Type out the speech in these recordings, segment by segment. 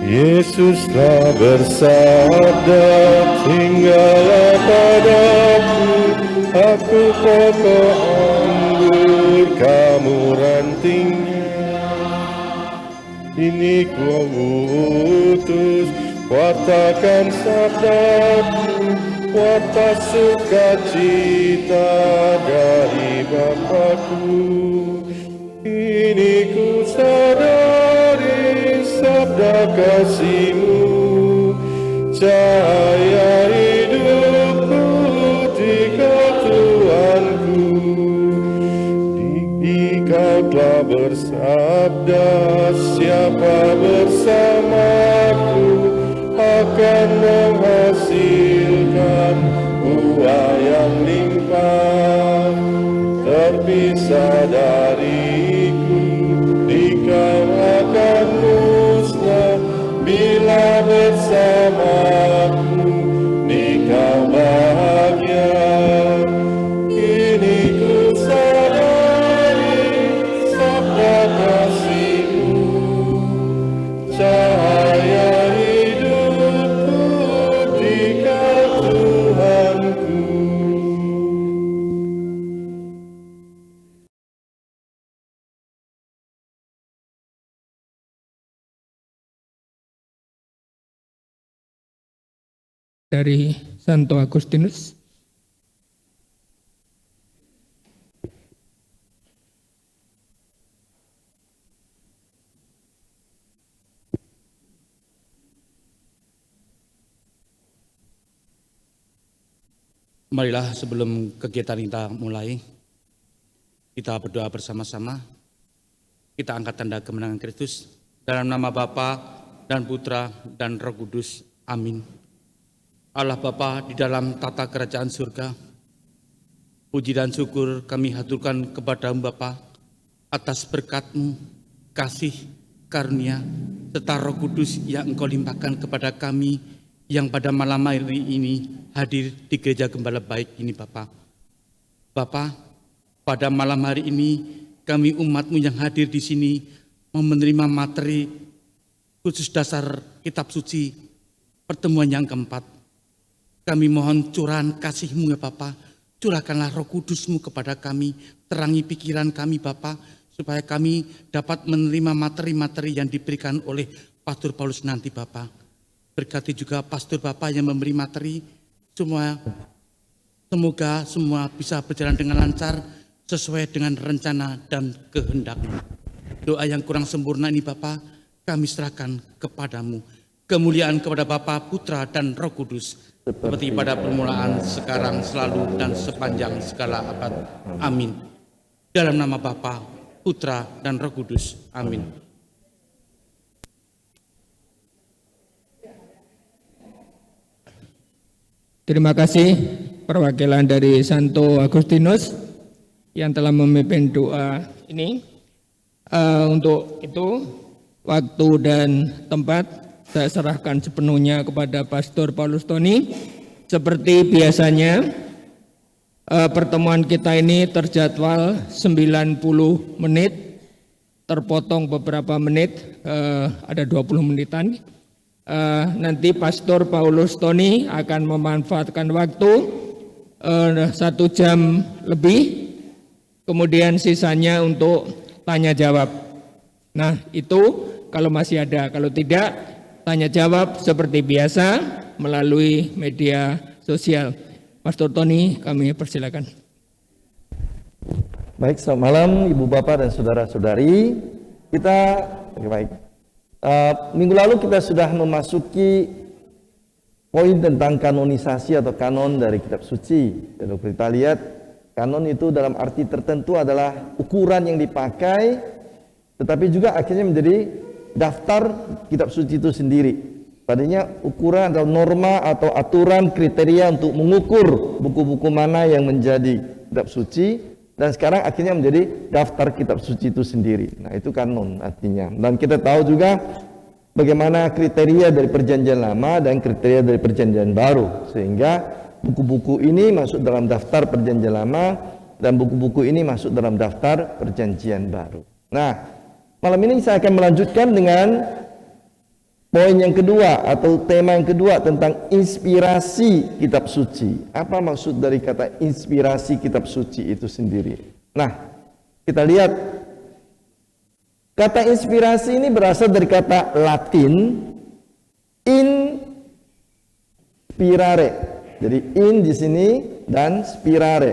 Yesuslah bersabda, tinggallah padaku, aku pokok anggur, kamu rantingnya. Ini ku utus, wartakan sabdaku, warta sukacita dari Bapakku. Ini ku sadari sabda kasih-Mu, cahaya hidupku Dikau Tuhanku. Dikau telah bersabda, siapa bersamaku akan menghasilkan buah yang limpah. Terpisah dariku, dikau akan musnah. Bila bersamaku, dikau bahagia. Ini ku sadari sabda kasih-Mu, cahaya hidupku Dikau Tuhanku. Dari Santo Agustinus. Marilah sebelum kegiatan kita mulai, kita berdoa bersama-sama. Kita angkat tanda kemenangan Kristus dalam nama Bapa dan Putra dan Roh Kudus. Amin. Allah Bapa di dalam tata kerajaan surga, puji dan syukur kami haturkan kepada-Mu Bapa atas berkat-Mu, kasih, karunia, serta Roh Kudus yang Engkau limpahkan kepada kami yang pada malam hari ini hadir di Gereja Gembala Baik ini Bapa. Bapa, pada malam hari ini kami umat-Mu yang hadir di sini mau menerima materi khusus dasar kitab suci pertemuan yang keempat. Kami mohon curahan kasih-Mu ya Bapa, curahkanlah Roh Kudus-Mu kepada kami, terangi pikiran kami Bapa, supaya kami dapat menerima materi-materi yang diberikan oleh Pastor Paulus nanti Bapa. Berkati juga Pastor Bapa yang memberi materi, semoga semua bisa berjalan dengan lancar, sesuai dengan rencana dan kehendak-Mu. Doa yang kurang sempurna ini Bapa, kami serahkan kepada-Mu. Kemuliaan kepada Bapa, Putra, dan Roh Kudus, seperti pada permulaan, sekarang, selalu, dan sepanjang segala abad. Amin. Dalam nama Bapa, Putra, dan Roh Kudus. Amin. Terima kasih perwakilan dari Santo Agustinus yang telah memimpin doa ini. Untuk itu, waktu dan tempat saya serahkan sepenuhnya kepada Pastor Paulus Tony. Seperti biasanya, pertemuan kita ini terjadwal 90 menit, terpotong beberapa menit, ada 20 menitan. Nanti Pastor Paulus Tony akan memanfaatkan waktu 1 jam lebih, kemudian sisanya untuk tanya jawab. Nah itu kalau masih ada, kalau tidak tanya jawab seperti biasa melalui media sosial. Pastor Tony, kami persilakan. Baik, selamat malam Ibu Bapak dan Saudara-saudari. Kita baik. Minggu lalu kita sudah memasuki poin tentang kanonisasi atau kanon dari kitab suci. Kalau kita lihat, kanon itu dalam arti tertentu adalah ukuran yang dipakai, tetapi juga akhirnya menjadi daftar kitab suci itu sendiri. Tadinya ukuran atau norma atau aturan kriteria untuk mengukur buku-buku mana yang menjadi kitab suci, dan sekarang akhirnya menjadi daftar kitab suci itu sendiri. Nah itu kanon artinya. Dan kita tahu juga bagaimana kriteria dari perjanjian lama dan kriteria dari perjanjian baru, sehingga buku-buku ini masuk dalam daftar perjanjian lama dan buku-buku ini masuk dalam daftar perjanjian baru. Nah, malam ini saya akan melanjutkan dengan poin yang kedua atau tema yang kedua tentang inspirasi kitab suci. Apa maksud dari kata inspirasi kitab suci itu sendiri? Nah, kita lihat kata inspirasi ini berasal dari kata Latin inspirare. Jadi in di sini dan spirare.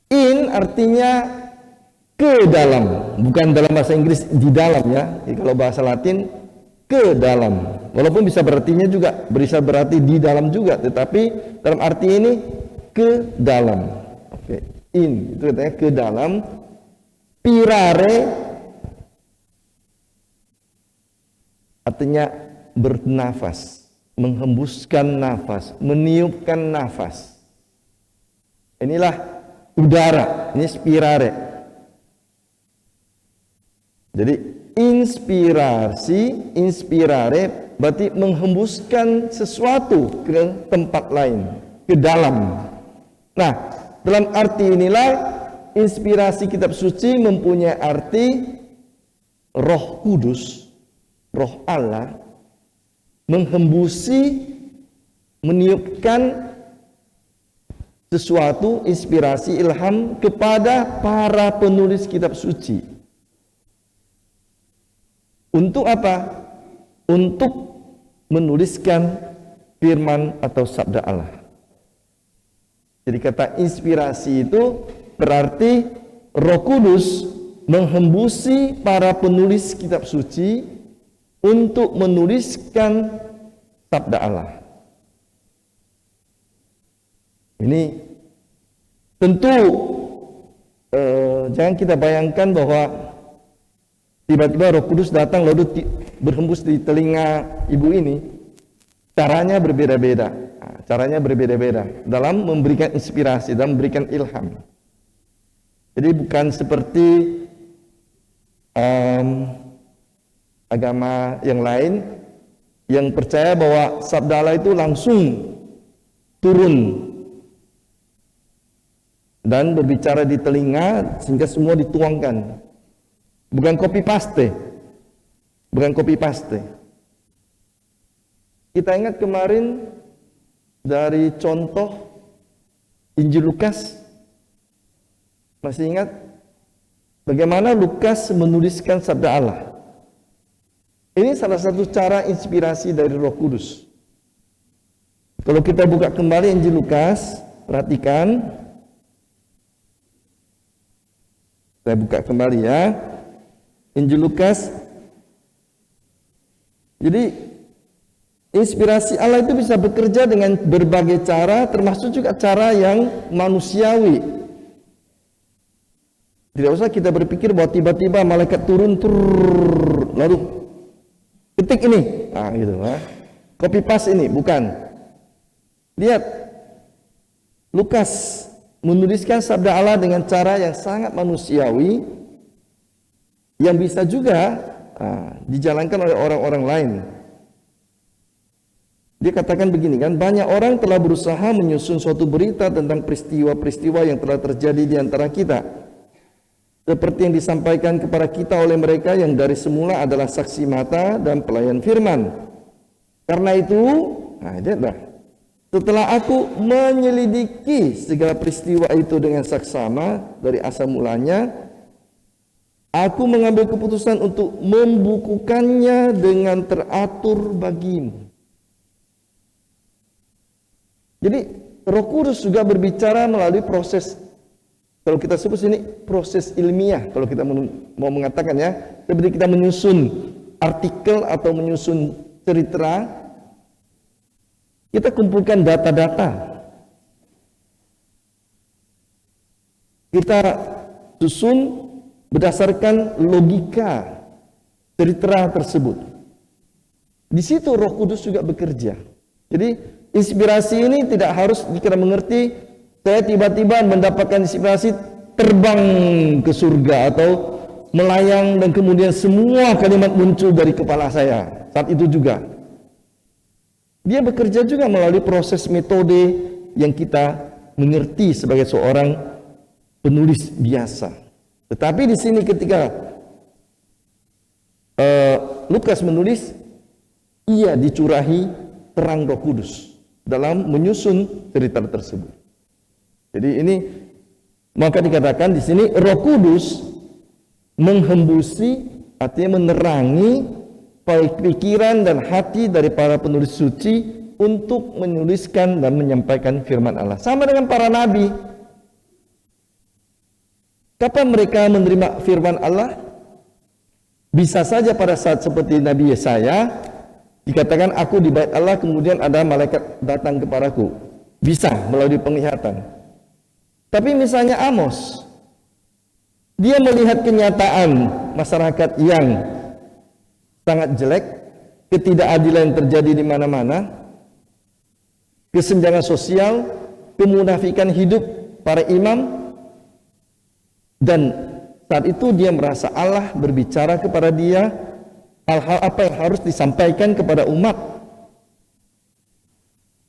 In artinya ke dalam, bukan dalam bahasa Inggris di dalam ya. Jadi kalau bahasa Latin ke dalam, walaupun bisa berarti di dalam juga, tetapi dalam arti ini ke dalam. Oke, in itu katanya ke dalam. Spirare artinya bernafas, menghembuskan nafas, meniupkan nafas. Inilah udara, ini spirare. Jadi inspirare berarti menghembuskan sesuatu ke tempat lain, ke dalam. Nah, dalam arti inilah inspirasi kitab suci mempunyai arti Roh Kudus, Roh Allah menghembusi, meniupkan sesuatu inspirasi ilham kepada para penulis kitab suci. Untuk apa? Untuk menuliskan firman atau sabda Allah. Jadi kata inspirasi itu berarti Roh Kudus menghembusi para penulis kitab suci untuk menuliskan sabda Allah. Ini tentu jangan kita bayangkan bahwa tiba-tiba Roh Kudus datang lalu berhembus di telinga ibu ini. Caranya berbeda-beda. Caranya berbeda-beda dalam memberikan inspirasi, dalam memberikan ilham. Jadi bukan seperti agama yang lain yang percaya bahwa sabda Allah itu langsung turun dan berbicara di telinga sehingga semua dituangkan. Bukan copy paste. Bukan copy paste. Kita ingat kemarin dari contoh Injil Lukas. Masih ingat bagaimana Lukas menuliskan sabda Allah? Ini salah satu cara inspirasi dari Roh Kudus. Kalau kita buka kembali Injil Lukas, perhatikan. Saya buka kembali ya. Injil Lukas. Jadi inspirasi Allah itu bisa bekerja dengan berbagai cara, termasuk juga cara yang manusiawi. Tidak usah kita berpikir bahwa tiba-tiba malaikat turun lalu ketik ini, gitu, copy paste ini, bukan. Lihat, Lukas menuliskan sabda Allah dengan cara yang sangat manusiawi, yang bisa juga dijalankan oleh orang-orang lain. Dia katakan begini kan, banyak orang telah berusaha menyusun suatu berita tentang peristiwa-peristiwa yang telah terjadi di antara kita, seperti yang disampaikan kepada kita oleh mereka yang dari semula adalah saksi mata dan pelayan firman. Karena itu, setelah aku menyelidiki segala peristiwa itu dengan saksama dari asal mulanya, aku mengambil keputusan untuk membukukannya dengan teratur bagimu. Jadi Roh Kudus juga berbicara melalui proses, kalau kita sebut ini proses ilmiah, kalau kita mau mengatakan ya, seperti kita menyusun artikel atau menyusun cerita, kita kumpulkan data-data, kita susun berdasarkan logika cerita tersebut. Di situ Roh Kudus juga bekerja. Jadi inspirasi ini tidak harus kita mengerti saya tiba-tiba mendapatkan inspirasi terbang ke surga atau melayang dan kemudian semua kalimat muncul dari kepala saya saat itu juga. Dia bekerja juga melalui proses metode yang kita mengerti sebagai seorang penulis biasa. Tetapi di sini ketika Lukas menulis ia dicurahi terang Roh Kudus dalam menyusun cerita tersebut. Jadi ini maka dikatakan di sini Roh Kudus menghembusi, artinya menerangi pikiran dan hati dari para penulis suci untuk menuliskan dan menyampaikan firman Allah. Sama dengan para nabi. Kapan mereka menerima firman Allah? Bisa saja pada saat seperti Nabi Yesaya dikatakan aku di bait Allah kemudian ada malaikat datang kepadaku. Bisa melalui penglihatan. Tapi misalnya Amos, dia melihat kenyataan masyarakat yang sangat jelek, ketidakadilan yang terjadi di mana-mana, kesenjangan sosial, kemunafikan hidup para imam, dan saat itu dia merasa Allah berbicara kepada dia hal-hal apa yang harus disampaikan kepada umat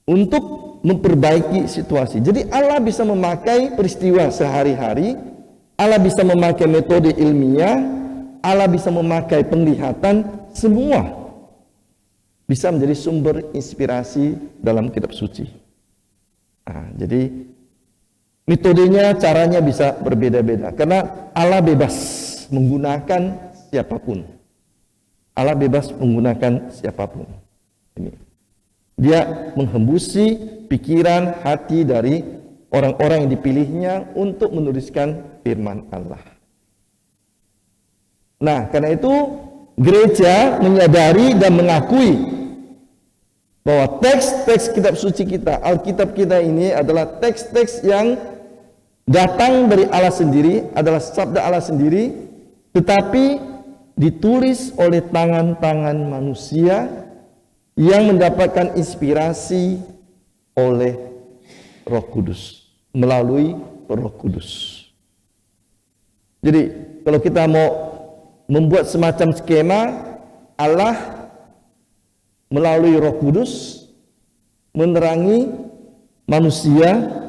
untuk memperbaiki situasi. Jadi Allah bisa memakai peristiwa sehari-hari, Allah bisa memakai metode ilmiah, Allah bisa memakai penglihatan, semua bisa menjadi sumber inspirasi dalam kitab suci. Nah, jadi metodenya, caranya bisa berbeda-beda karena Allah bebas menggunakan siapapun. Allah bebas menggunakan siapapun. Ini. Dia menghembusi pikiran, hati dari orang-orang yang dipilihnya untuk menuliskan firman Allah. Nah, karena itu gereja menyadari dan mengakui bahwa teks-teks kitab suci kita, Alkitab kita ini adalah teks-teks yang datang dari Allah sendiri, adalah sabda Allah sendiri, tetapi ditulis oleh tangan-tangan manusia yang mendapatkan inspirasi oleh Roh Kudus, melalui Roh Kudus. Jadi kalau kita mau membuat semacam skema, Allah melalui Roh Kudus menerangi manusia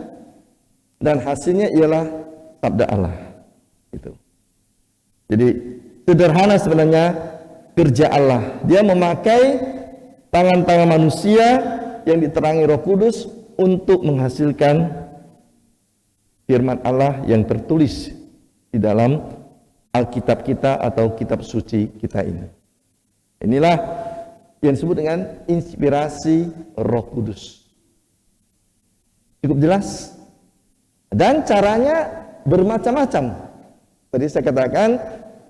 dan hasilnya ialah sabda Allah. Gitu. Jadi sederhana sebenarnya kerja Allah. Dia memakai tangan-tangan manusia yang diterangi Roh Kudus untuk menghasilkan firman Allah yang tertulis di dalam Alkitab kita atau kitab suci kita ini. Inilah yang disebut dengan inspirasi Roh Kudus. Cukup jelas? Dan caranya bermacam-macam. Tadi saya katakan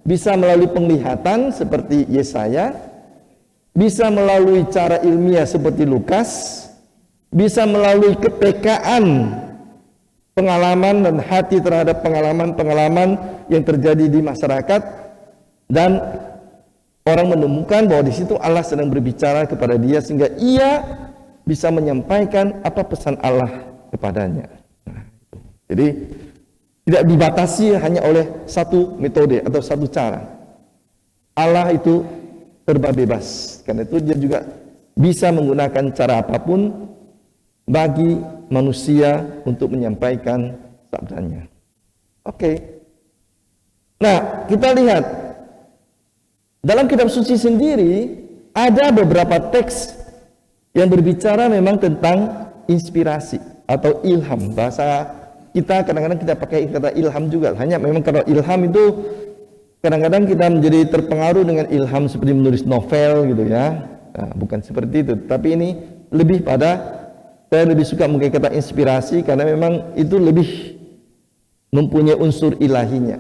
bisa melalui penglihatan seperti Yesaya, bisa melalui cara ilmiah seperti Lukas, bisa melalui kepekaan pengalaman dan hati terhadap pengalaman-pengalaman yang terjadi di masyarakat, dan orang menemukan bahwa di situ Allah sedang berbicara kepada dia sehingga ia bisa menyampaikan apa pesan Allah kepadanya. Nah, jadi tidak dibatasi hanya oleh satu metode atau satu cara. Allah itu serba bebas. Karena itu dia juga bisa menggunakan cara apapun bagi manusia untuk menyampaikan sabdanya. Oke. Nah, kita lihat dalam kitab suci sendiri ada beberapa teks yang berbicara memang tentang inspirasi atau ilham. Bahasa kita kadang-kadang kita pakai kata ilham juga. Hanya memang kalau ilham itu kadang-kadang kita menjadi terpengaruh dengan ilham seperti menulis novel gitu ya. Nah, bukan seperti itu. Tapi ini lebih pada, saya lebih suka memakai kata inspirasi karena memang itu lebih mempunyai unsur ilahinya.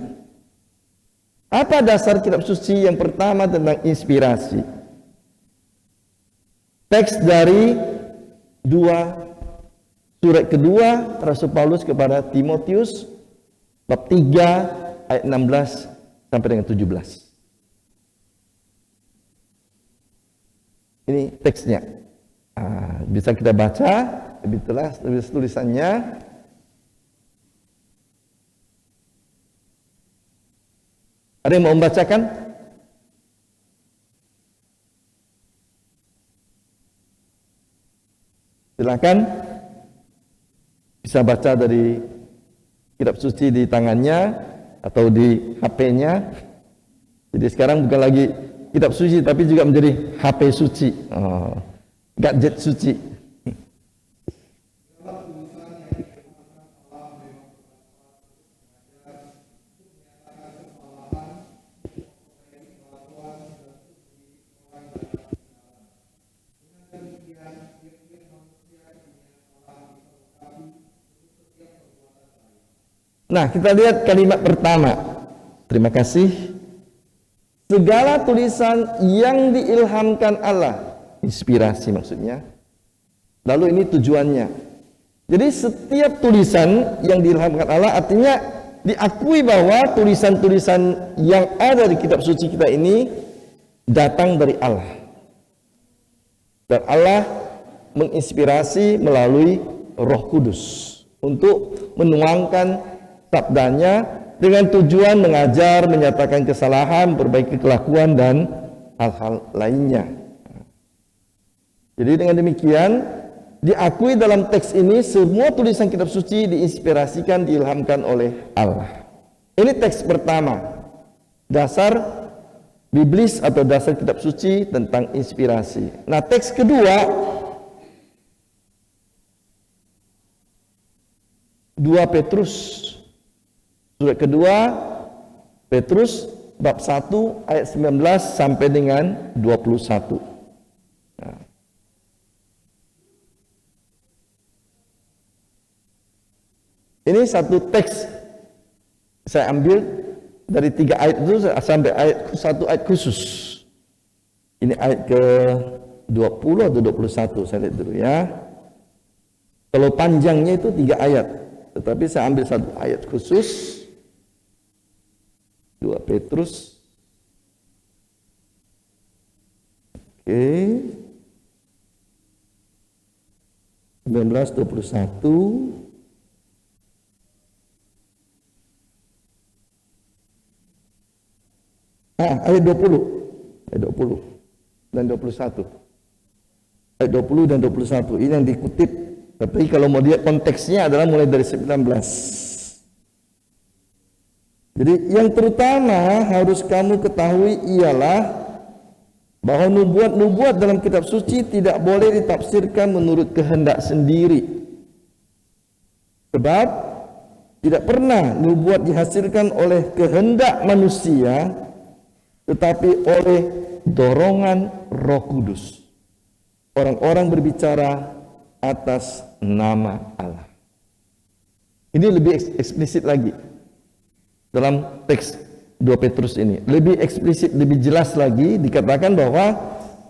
Apa dasar kitab suci yang pertama tentang inspirasi? Teks dari surat kedua Rasul Paulus kepada Timotius bab 3 ayat 16 sampai dengan 17. Ini teksnya. Bisa kita baca lebih jelas tulisannya. Ada yang mau membacakan? Silakan. Bisa baca dari kitab suci di tangannya atau di HP-nya. Jadi sekarang bukan lagi kitab suci, tapi juga menjadi HP suci, gadget suci. Nah, kita lihat kalimat pertama. Terima kasih. Segala tulisan yang diilhamkan Allah, inspirasi maksudnya. Lalu ini tujuannya. Jadi setiap tulisan yang diilhamkan Allah artinya diakui bahwa tulisan-tulisan yang ada di kitab suci kita ini datang dari Allah. Dan Allah menginspirasi melalui Roh Kudus untuk menuangkan sabdanya dengan tujuan mengajar, menyatakan kesalahan, perbaiki kelakuan dan hal-hal lainnya. Jadi dengan demikian diakui dalam teks ini semua tulisan kitab suci diinspirasikan, diilhamkan oleh Allah. Ini teks pertama, dasar biblis atau dasar kitab suci tentang inspirasi. Nah, teks kedua 2 Petrus. Surat kedua Petrus bab 1 ayat 19 sampai dengan 21. Nah. Ini satu teks saya ambil dari 3 ayat itu sampai satu ayat khusus. Ini ayat ke 20 atau 21, saya lihat dulu ya. Kalau panjangnya itu 3 ayat, tetapi saya ambil satu ayat khusus. 2 Petrus. Oke. 19:21. Ayat 20. Ayat 20 dan 21. Ayat 20 dan 21 ini yang dikutip. Tapi kalau mau lihat konteksnya adalah mulai dari 19. Jadi yang terutama harus kamu ketahui ialah bahwa nubuat-nubuat dalam kitab suci tidak boleh ditafsirkan menurut kehendak sendiri. Sebab tidak pernah nubuat dihasilkan oleh kehendak manusia, tetapi oleh dorongan Roh Kudus. Orang-orang berbicara atas nama Allah. Ini lebih eksplisit lagi dalam teks 2 Petrus ini. Lebih eksplisit, lebih jelas lagi dikatakan bahwa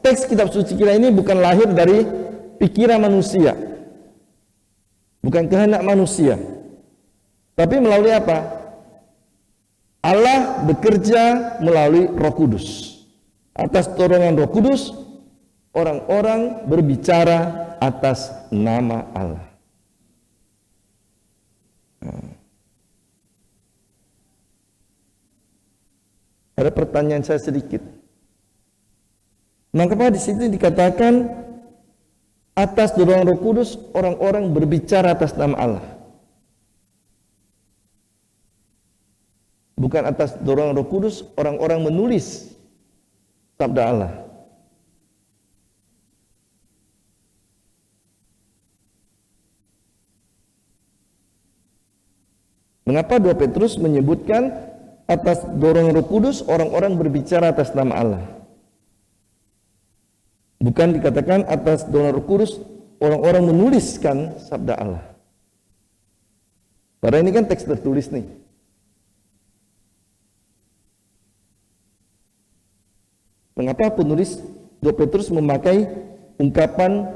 teks kitab suci kita ini bukan lahir dari pikiran manusia, bukan kehendak manusia, tapi melalui apa? Allah bekerja melalui Roh Kudus. Atas dorongan Roh Kudus, orang-orang berbicara atas nama Allah. Ada pertanyaan saya sedikit. Mengapa di situ dikatakan atas dorongan Roh Kudus orang-orang berbicara atas nama Allah? Bukan atas dorongan Roh Kudus orang-orang menulis sabda Allah. Mengapa 2 Petrus menyebutkan atas dorongan Roh Kudus orang-orang berbicara atas nama Allah? Bukan dikatakan atas dorongan Roh Kudus orang-orang menuliskan sabda Allah. Padahal ini kan teks tertulis nih. Mengapa penulis 2 Petrus memakai ungkapan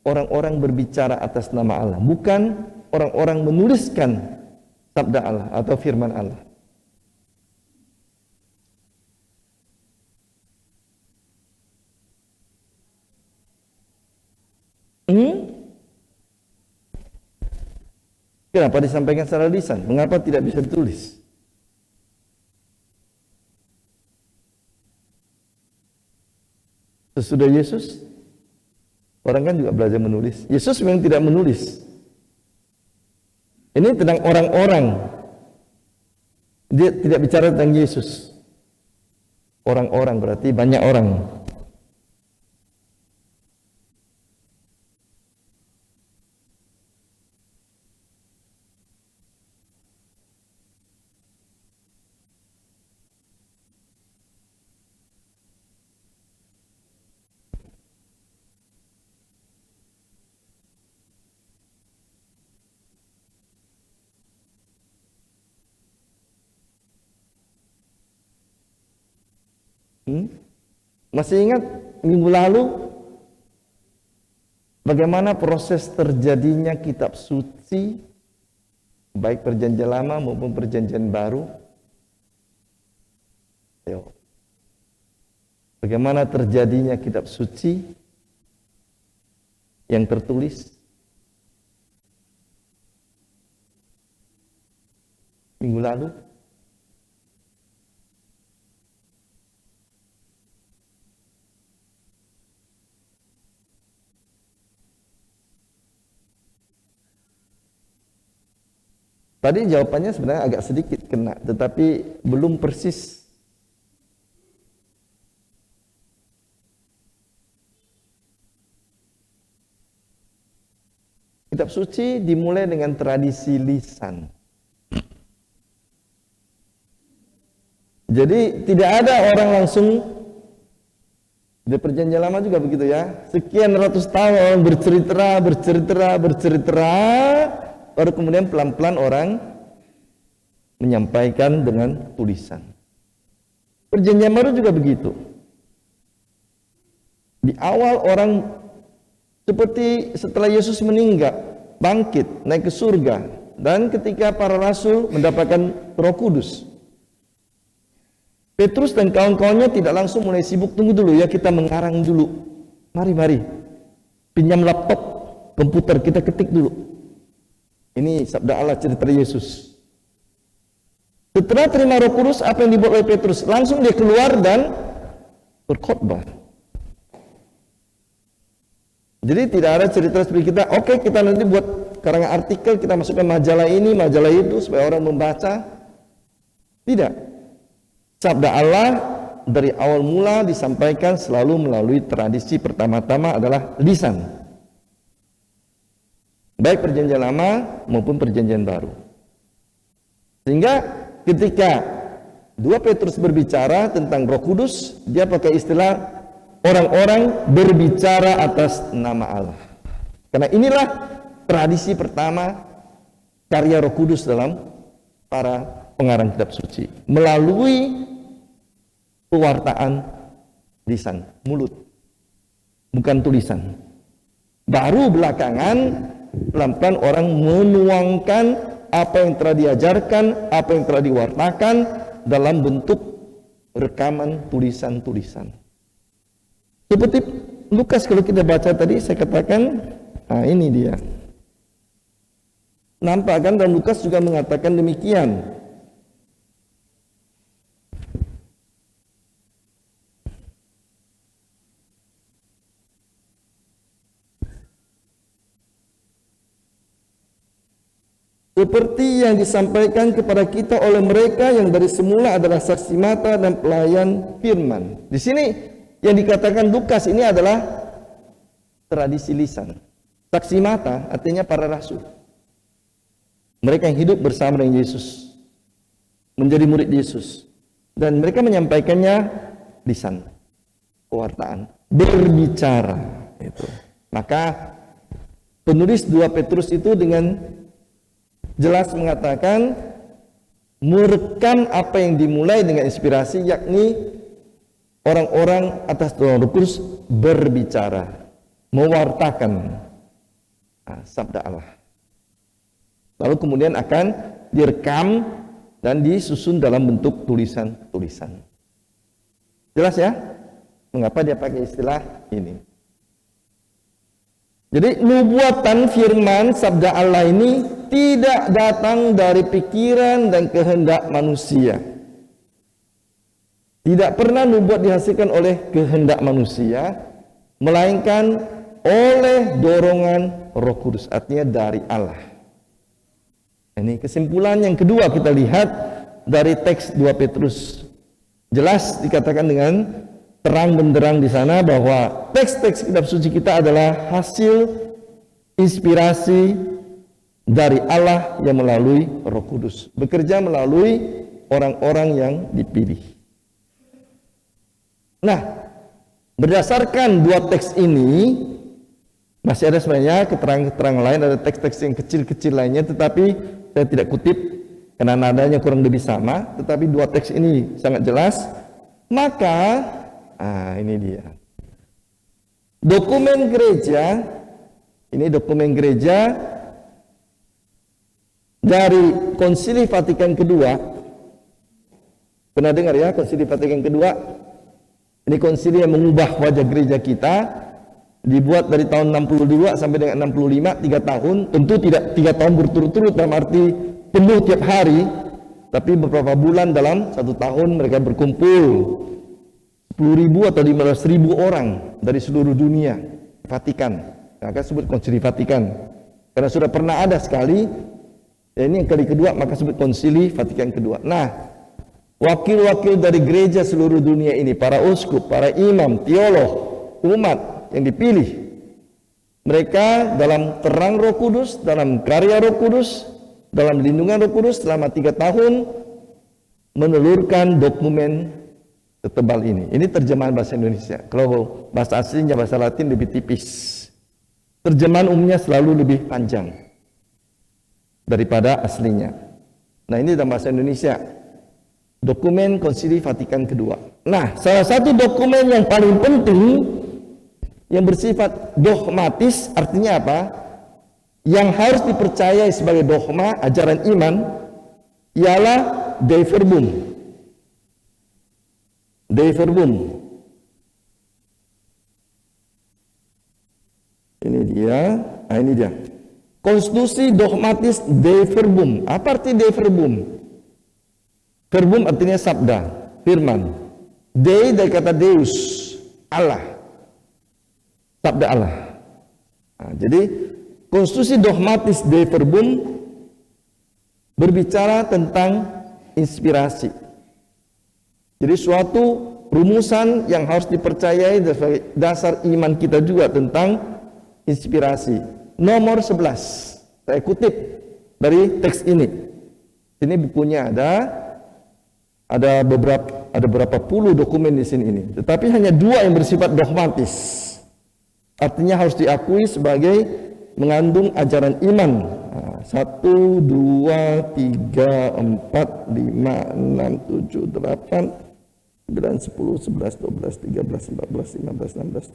orang-orang berbicara atas nama Allah, bukan orang-orang menuliskan sabda Allah atau firman Allah? Kenapa disampaikan secara lisan? Mengapa tidak bisa ditulis? Sesudah Yesus, orang kan juga belajar menulis. Yesus memang tidak menulis. Ini tentang orang-orang. Dia tidak bicara tentang Yesus. orang-orang berarti banyak orang. Masih ingat minggu lalu bagaimana proses terjadinya kitab suci baik perjanjian lama maupun perjanjian baru? Ayo. Bagaimana terjadinya kitab suci yang tertulis minggu lalu? Tadi jawabannya sebenarnya agak sedikit kena, tetapi belum persis. Kitab suci dimulai dengan tradisi lisan. Jadi tidak ada orang langsung, di perjanjian lama juga begitu ya, sekian ratus tahun orang bercerita, baru kemudian pelan-pelan orang menyampaikan dengan tulisan. Perjanjian baru juga begitu. Di awal orang seperti setelah Yesus meninggal, bangkit, naik ke surga, dan ketika para rasul mendapatkan Roh Kudus, Petrus dan kawan-kawannya tidak langsung mulai sibuk, tunggu dulu ya, kita mengarang dulu. Mari, pinjam laptop, komputer, kita ketik dulu. Ini sabda Allah, cerita Yesus. Setelah terima Roh Kudus, apa yang dibuat oleh Petrus? Langsung dia keluar dan berkhotbah. Jadi tidak ada cerita seperti kita, oke, kita nanti buat karangan artikel, kita masukkan majalah ini, majalah itu, supaya orang membaca. Tidak. Sabda Allah dari awal mula disampaikan selalu melalui tradisi pertama-tama adalah lisan. Baik perjanjian lama maupun perjanjian baru. Sehingga ketika 2 Petrus berbicara tentang Roh Kudus, dia pakai istilah orang-orang berbicara atas nama Allah. Karena inilah tradisi pertama karya Roh Kudus dalam para pengarang kitab suci. Melalui pewartaan lisan, mulut. Bukan tulisan. Baru belakangan pelan-pelan orang menuangkan apa yang telah diajarkan, apa yang telah diwartakan dalam bentuk rekaman tulisan-tulisan. Seperti Lukas, kalau kita baca tadi saya katakan, nah ini dia. Nampak kan, dan Lukas juga mengatakan demikian. Seperti yang disampaikan kepada kita oleh mereka yang dari semula adalah saksi mata dan pelayan firman. Di sini yang dikatakan Lukas ini adalah tradisi lisan. Saksi mata artinya para rasul. Mereka yang hidup bersama dengan Yesus, menjadi murid Yesus, dan mereka menyampaikannya lisan, pewartaan, berbicara. Itu. Maka penulis 2 Petrus itu dengan jelas mengatakan merekam apa yang dimulai dengan inspirasi, yakni orang-orang atas Roh Kudus berbicara, mewartakan sabda Allah. Lalu kemudian akan direkam dan disusun dalam bentuk tulisan-tulisan. Jelas ya? Mengapa dia pakai istilah ini? Jadi nubuatan firman sabda Allah ini tidak datang dari pikiran dan kehendak manusia. Tidak pernah nubuat dihasilkan oleh kehendak manusia, melainkan oleh dorongan Roh Kudus, artinya dari Allah. Ini kesimpulan yang kedua kita lihat dari teks 2 Petrus. jelas dikatakan dengan terang benderang di sana bahwa teks-teks kitab suci kita adalah hasil inspirasi dari Allah yang melalui Roh Kudus, bekerja melalui orang-orang yang dipilih. Nah, berdasarkan dua teks ini, masih ada sebenarnya keterangan-keterangan lain, ada teks-teks yang kecil-kecil lainnya, tetapi saya tidak kutip karena nadanya kurang lebih sama, tetapi dua teks ini sangat jelas. Maka, ini dia. Dokumen gereja, ini dokumen gereja dari Konsili Vatikan kedua. Pernah dengar ya Konsili Vatikan kedua? Ini konsili yang mengubah wajah gereja kita, dibuat dari tahun 62 sampai dengan 65, 3 tahun. Tentu tidak 3 tahun berturut-turut dalam arti penuh tiap hari, tapi beberapa bulan dalam 1 tahun mereka berkumpul 10.000 atau 15.000 orang dari seluruh dunia Vatikan. Maka sebut Konsili Vatikan. Karena sudah pernah ada sekali, ya ini yang kali kedua, maka sebut Konsili Vatikan kedua. Nah, wakil-wakil dari gereja seluruh dunia ini, para uskup, para imam, teolog, umat yang dipilih, mereka dalam terang Roh Kudus, dalam karya Roh Kudus, dalam lindungan Roh Kudus selama 3 tahun menelurkan dokumen setebal ini. Ini terjemahan bahasa Indonesia. Kalau bahasa aslinya bahasa Latin lebih tipis. Terjemahan umumnya selalu lebih panjang daripada aslinya. Nah, ini dalam bahasa Indonesia. Dokumen Konsili Vatikan kedua. Nah, salah satu dokumen yang paling penting yang bersifat dogmatis, artinya apa? Yang harus dipercayai sebagai dogma ajaran iman ialah Dei Verbum. Dei Verbum. Ini dia. Nah, ini dia. Konstitusi dogmatis Dei Verbum. Apa arti Dei Verbum? Verbum artinya sabda, firman. Dei dari kata Deus, Allah. Sabda Allah. Nah, jadi konstitusi dogmatis Dei Verbum berbicara tentang inspirasi. Jadi suatu rumusan yang harus dipercayai sebagai dasar iman kita juga tentang inspirasi. Nomor 11. Saya kutip dari teks ini. Ini bukunya ada beberapa puluh dokumen di sini ini, tetapi hanya 2 yang bersifat dogmatis. Artinya harus diakui sebagai mengandung ajaran iman. 1, 2, 3, 4, 5, 6, 7, 8, 9, 10, 11, 12, 13, 14, 15, 16.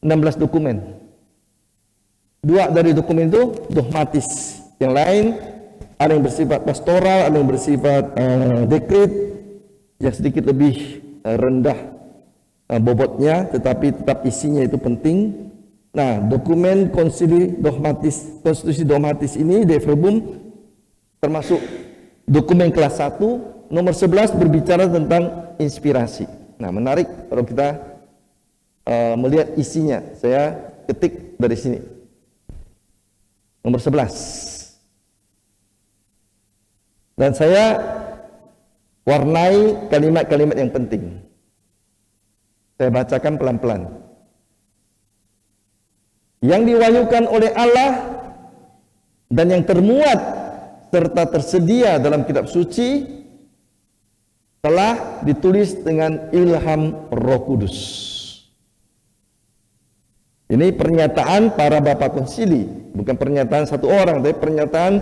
16 dokumen. 2 dari dokumen itu dogmatis. Yang lain ada yang bersifat pastoral, ada yang bersifat dekret, yang sedikit lebih rendah bobotnya, tetapi tetap isinya itu penting. Nah, dokumen konstitusi dogmatis ini, Dei Verbum, termasuk dokumen kelas 1, nomor 11 berbicara tentang inspirasi. Nah, menarik kalau kita melihat isinya. Saya ketik dari sini. Nomor 11. Dan saya warnai kalimat-kalimat yang penting. Saya bacakan pelan-pelan. Yang diwahyukan oleh Allah dan yang termuat serta tersedia dalam kitab suci telah ditulis dengan ilham Roh Kudus. Ini pernyataan para bapak konsili, bukan pernyataan satu orang, tapi pernyataan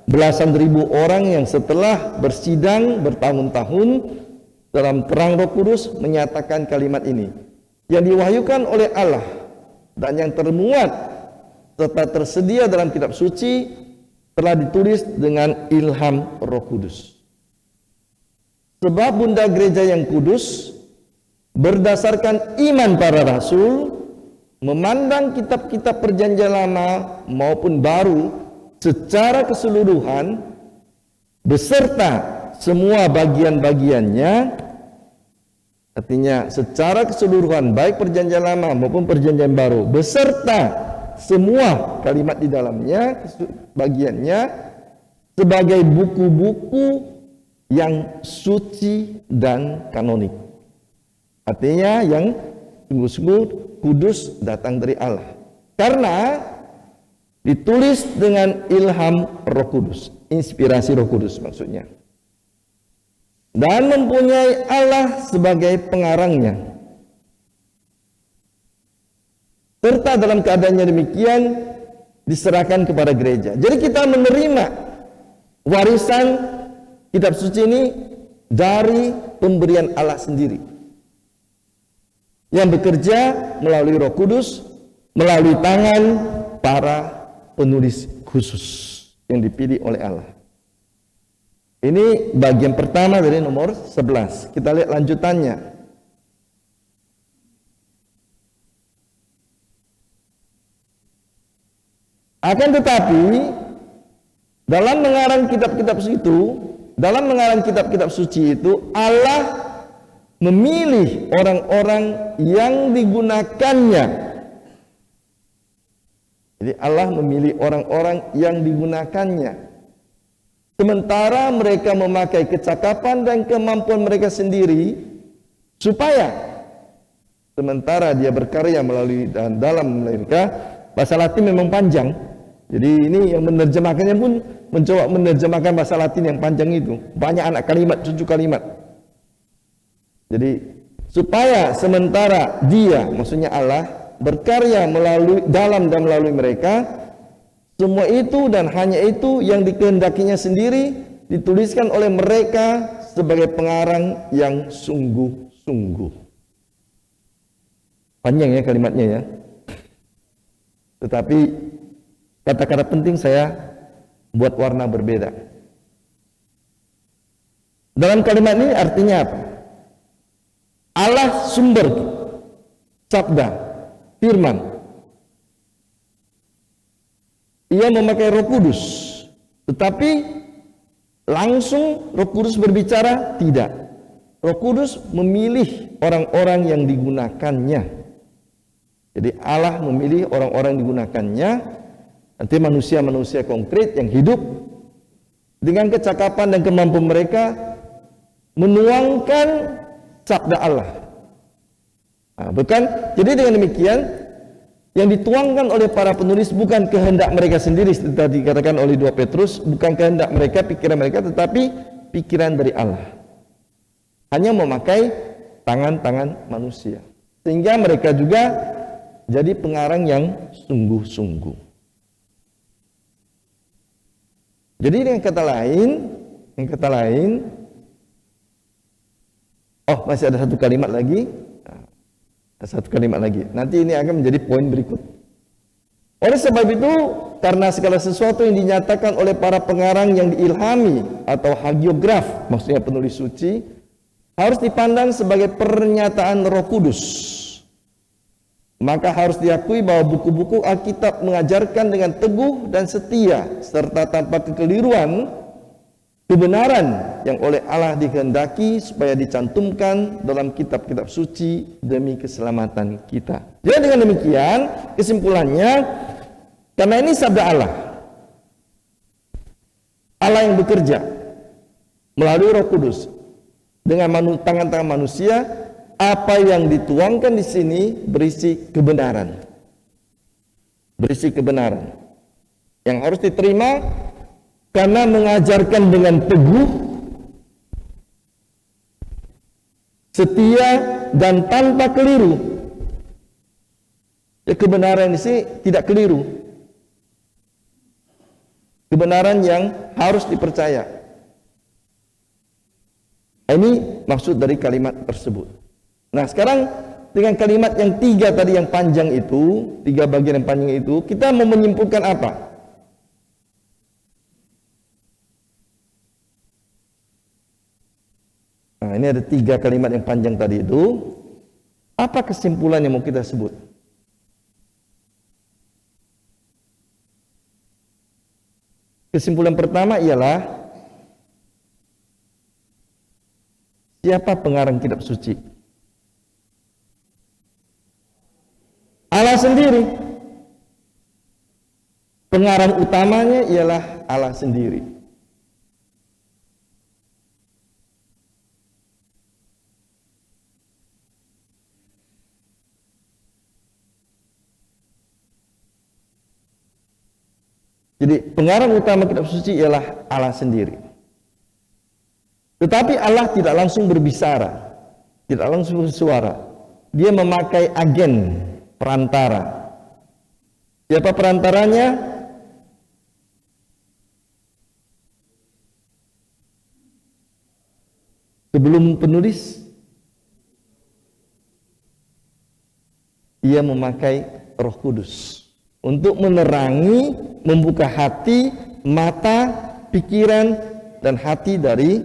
belasan ribu orang yang setelah bersidang bertahun-tahun dalam terang Roh Kudus menyatakan kalimat ini. Yang diwahyukan oleh Allah dan yang termuat serta tersedia dalam kitab suci telah ditulis dengan ilham Roh Kudus. Sebab Bunda Gereja yang kudus berdasarkan iman para rasul memandang kitab-kitab perjanjian lama maupun baru secara keseluruhan beserta semua bagian-bagiannya, artinya secara keseluruhan baik perjanjian lama maupun perjanjian baru beserta semua kalimat di dalamnya, bagiannya sebagai buku-buku yang suci dan kanonik. Artinya yang sungguh-sungguh kudus datang dari Allah. Karena ditulis dengan ilham Roh Kudus, inspirasi Roh Kudus maksudnya. Dan mempunyai Allah sebagai pengarangnya. Serta dalam keadaannya demikian diserahkan kepada gereja. Jadi kita menerima warisan kitab suci ini dari pemberian Allah sendiri, yang bekerja melalui Roh Kudus, melalui tangan para penulis khusus yang dipilih oleh Allah. Ini bagian pertama dari nomor 11. Kita lihat lanjutannya. Akan tetapi dalam mengarang kitab-kitab suci itu, Allah memilih orang-orang yang digunakannya. Jadi Allah memilih orang-orang yang digunakannya. Sementara mereka memakai kecakapan dan kemampuan mereka sendiri, supaya sementara dia berkarya melalui dan dalam mereka. Bahasa Latin memang panjang. Jadi ini yang menerjemahkannya pun mencoba menerjemahkan bahasa Latin yang panjang itu. Banyak anak kalimat, 7 kalimat. Jadi supaya sementara dia, maksudnya Allah, berkarya melalui dalam dan melalui mereka, semua itu dan hanya itu yang dikehendakinya sendiri dituliskan oleh mereka sebagai pengarang yang sungguh-sungguh. Panjang ya kalimatnya ya. Tetapi kata-kata penting saya buat warna berbeda. Dalam kalimat ini artinya apa? Allah sumber sabda, firman. Ia memakai Roh Kudus, tetapi langsung Roh Kudus berbicara? Tidak. Roh Kudus memilih orang-orang yang digunakannya. Jadi Allah memilih orang-orang yang digunakannya, nanti manusia-manusia konkret yang hidup dengan kecakapan dan kemampuan mereka menuangkan sabda Allah. Nah, bukan. Jadi dengan demikian yang dituangkan oleh para penulis bukan kehendak mereka sendiri, seperti dikatakan oleh 2 Petrus, bukan kehendak mereka, pikiran mereka, tetapi pikiran dari Allah. Hanya memakai tangan-tangan manusia, sehingga mereka juga jadi pengarang yang sungguh-sungguh. Jadi dengan kata lain, oh masih ada satu kalimat lagi. Ada satu kalimat lagi. Nanti ini akan menjadi poin berikut. Oleh sebab itu, karena segala sesuatu yang dinyatakan oleh para pengarang yang diilhami atau hagiograf, maksudnya penulis suci, harus dipandang sebagai pernyataan Roh Kudus. Maka harus diakui bahwa buku-buku Alkitab mengajarkan dengan teguh dan setia serta tanpa kekeliruan kebenaran yang oleh Allah dikehendaki supaya dicantumkan dalam kitab-kitab suci demi keselamatan kita. Jadi dengan demikian kesimpulannya, karena ini sabda Allah, Allah yang bekerja melalui Roh Kudus dengan tangan-tangan manusia, apa yang dituangkan di sini berisi kebenaran. Berisi kebenaran yang harus diterima karena mengajarkan dengan teguh, setia dan tanpa keliru. Ya, kebenaran di sini tidak keliru. Kebenaran yang harus dipercaya. Ini maksud dari kalimat tersebut. Nah sekarang dengan kalimat yang 3 tadi yang panjang itu, 3 bagian yang panjang itu, kita mau menyimpulkan apa? Nah ini ada 3 kalimat yang panjang tadi itu. Apa kesimpulan yang mau kita sebut? Kesimpulan pertama ialah, siapa pengarang kitab suci? Allah sendiri. Pengarang utamanya ialah Allah sendiri. Jadi pengarang utama kitab suci ialah Allah sendiri. Tetapi Allah tidak langsung berbicara, tidak langsung bersuara. Dia memakai agen perantara. Siapa perantaranya? Sebelum penulis, ia memakai Roh Kudus untuk menerangi, membuka hati, mata, pikiran, dan hati dari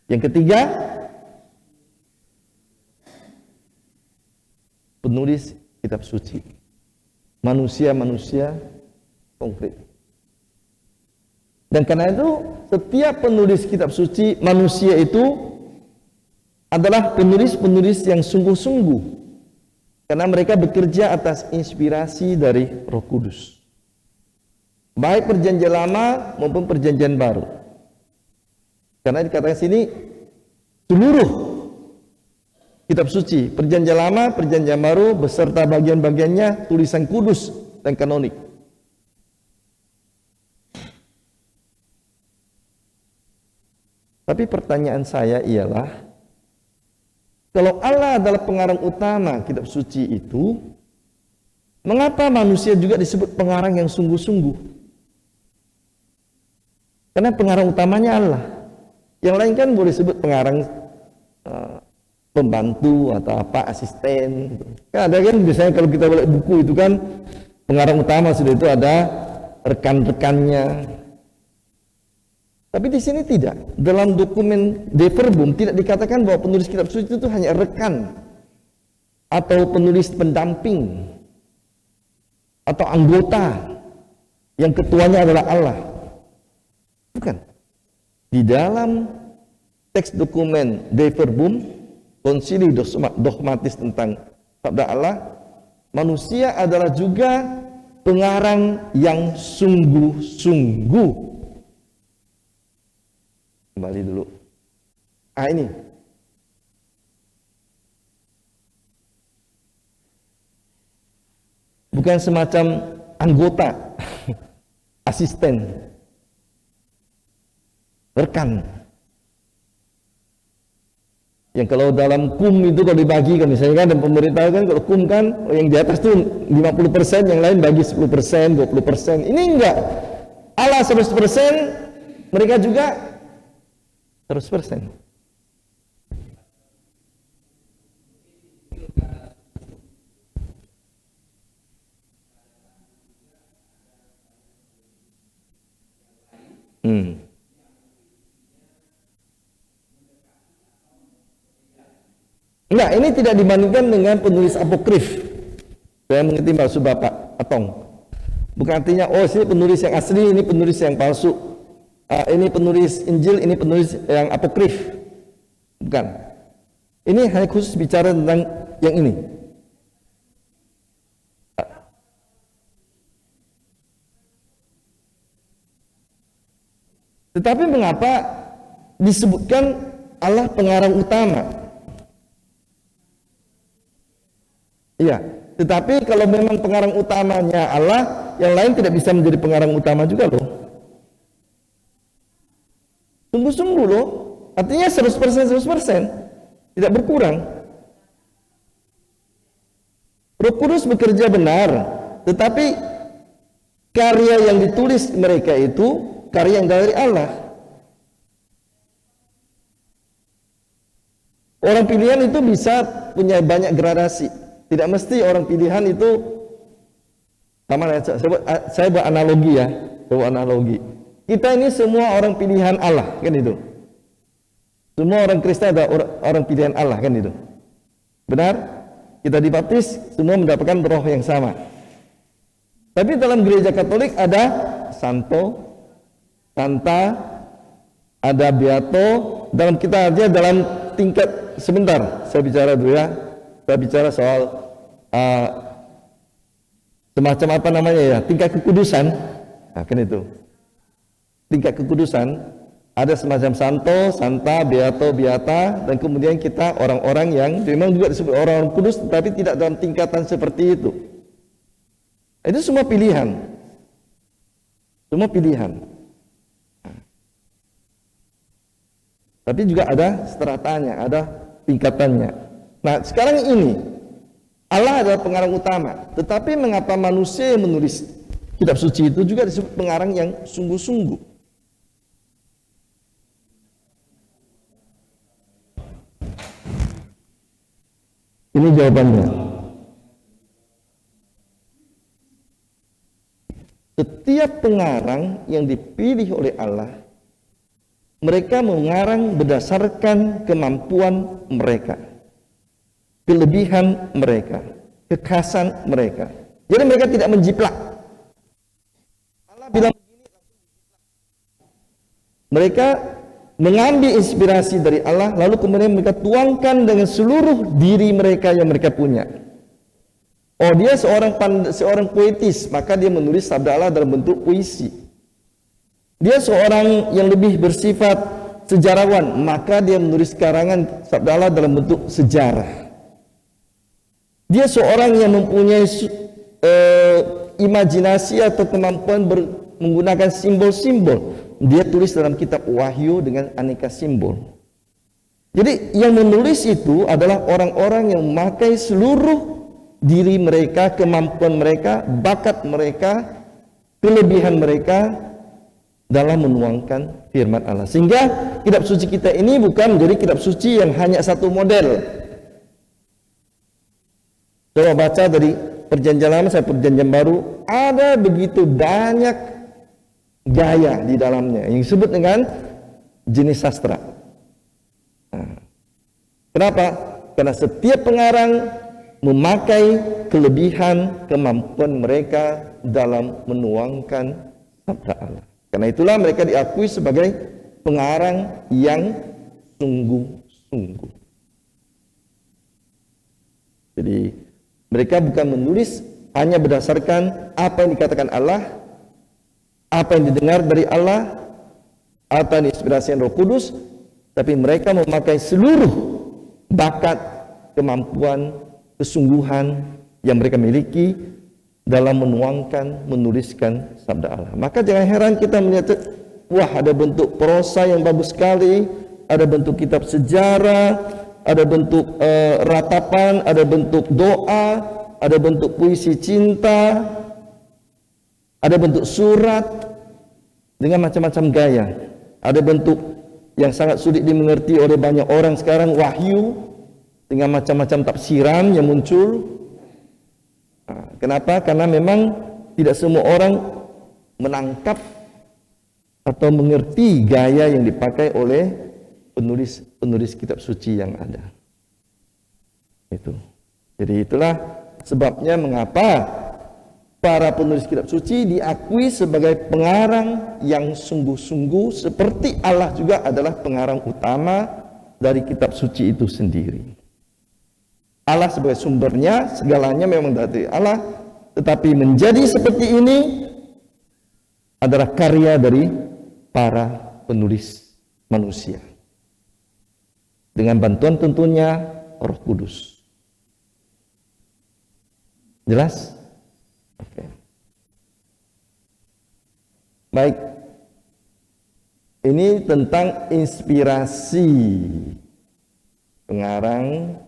yang ketiga, penulis kitab suci. Manusia-manusia konkret. Dan karena itu, setiap penulis kitab suci, manusia itu adalah penulis-penulis yang sungguh-sungguh. Karena mereka bekerja atas inspirasi dari Roh Kudus. Baik perjanjian lama maupun perjanjian baru. Karena dikatakan sini seluruh kitab suci, perjanjian lama, perjanjian baru beserta bagian-bagiannya tulisan kudus dan kanonik. Tapi pertanyaan saya ialah, kalau Allah adalah pengarang utama kitab suci itu, mengapa manusia juga disebut pengarang yang sungguh-sungguh? Karena pengarang utamanya Allah. Yang lain kan boleh sebut pengarang pembantu atau apa, asisten. Kan ada kan biasanya kalau kita balik buku itu kan pengarang utama sudah itu ada rekan-rekannya. Tapi di sini tidak. Dalam dokumen De Verbum tidak dikatakan bahwa penulis kitab suci itu hanya rekan atau penulis pendamping atau anggota yang ketuanya adalah Allah. Bukan. Di dalam teks dokumen De Verbum, konsili dogmatis tentang sabda Allah, manusia adalah juga pengarang yang sungguh-sungguh. Kembali dulu. Ini. Bukan semacam anggota, asisten, rekan. Yang kalau dalam kum itu kalau dibagi kan misalnya kan, dan pemerintah kan kalau kum kan yang di atas tuh 50%, yang lain bagi 10%, 20%. Ini enggak. Allah 100%, mereka juga 100%. Enggak, ini tidak dibandingkan dengan penulis apokrif. Saya mengerti maksud Bapak Atong. Bukan artinya, oh sini penulis yang asli, ini penulis yang palsu. Ini penulis Injil, ini penulis yang apokrif. Bukan. Ini hanya khusus bicara tentang yang ini. Tetapi mengapa disebutkan Allah pengarang utama? Iya, tetapi kalau memang pengarang utamanya Allah, yang lain tidak bisa menjadi pengarang utama juga loh. Sungguh-sungguh loh, artinya 100%, tidak berkurang. Roh Kudus bekerja benar, tetapi karya yang ditulis mereka itu karya yang dari Allah. Orang pilihan itu bisa punya banyak gradasi. Tidak mesti orang pilihan itu sama. Saya buat analogi ya, Kita ini semua orang pilihan Allah, kan itu. Semua orang Kristen adalah orang pilihan Allah, kan itu. Benar? Kita dibaptis, semua mendapatkan roh yang sama. Tapi dalam gereja Katolik ada santo, santa, ada beato. Dalam kita aja dalam tingkat, sebentar, saya bicara dulu ya. Saya bicara soal semacam apa namanya ya, tingkat kekudusan. Nah, kan itu. Tingkat kekudusan ada semacam santo, santa, beato, beata, dan kemudian kita orang-orang yang memang juga disebut orang-orang kudus, tetapi tidak dalam tingkatan seperti itu. Itu semua pilihan. Semua pilihan. Tapi juga ada stratanya, ada tingkatannya. Nah, sekarang ini Allah adalah pengarang utama. Tetapi mengapa manusia yang menulis kitab suci itu juga disebut pengarang yang sungguh-sungguh? Ini jawabannya. Setiap pengarang yang dipilih oleh Allah, mereka mengarang berdasarkan kemampuan mereka, kelebihan mereka, kekhasan mereka. Jadi mereka tidak menjiplak. Allah bilang begini, mereka mengambil inspirasi dari Allah, lalu kemudian mereka tuangkan dengan seluruh diri mereka yang mereka punya. Oh, dia seorang poetis, maka dia menulis sabda Allah dalam bentuk puisi. Dia seorang yang lebih bersifat sejarawan, maka dia menulis karangan sabda Allah dalam bentuk sejarah. Dia seorang yang mempunyai imajinasi atau kemampuan menggunakan simbol-simbol. Dia tulis dalam kitab Wahyu dengan aneka simbol. Jadi yang menulis itu adalah orang-orang yang memakai seluruh diri mereka, kemampuan mereka, bakat mereka, kelebihan mereka dalam menuangkan firman Allah. Sehingga kitab suci kita ini bukan menjadi kitab suci yang hanya satu model. Coba baca dari Perjanjian Lama sampai Perjanjian Baru, ada begitu banyak gaya di dalamnya yang disebut dengan jenis sastra. Nah, kenapa? Karena setiap pengarang memakai kelebihan kemampuan mereka dalam menuangkan sabda Allah. Karena itulah mereka diakui sebagai pengarang yang sungguh-sungguh. Jadi mereka bukan menulis hanya berdasarkan apa yang dikatakan Allah, apa yang didengar dari Allah, apa yang diinspirasi Roh Kudus, tapi mereka memakai seluruh bakat, kemampuan, kesungguhan yang mereka miliki dalam menuangkan, menuliskan sabda Allah. Maka jangan heran kita melihat, wah, ada bentuk prosa yang bagus sekali, ada bentuk kitab sejarah, ada bentuk ratapan, ada bentuk doa, ada bentuk puisi cinta, ada bentuk surat dengan macam-macam gaya. Ada bentuk yang sangat sulit dimengerti oleh banyak orang sekarang, wahyu, dengan macam-macam tafsiran yang muncul. Kenapa? Karena memang tidak semua orang menangkap atau mengerti gaya yang dipakai oleh penulis kitab suci yang ada. Itu. Jadi itulah sebabnya mengapa para penulis kitab suci diakui sebagai pengarang yang sungguh-sungguh, seperti Allah juga adalah pengarang utama dari kitab suci itu sendiri. Allah sebagai sumbernya, segalanya memang dari Allah, tetapi menjadi seperti ini adalah karya dari para penulis manusia dengan bantuan tentunya Roh Kudus. Jelas? Oke. Baik. Ini tentang inspirasi pengarang.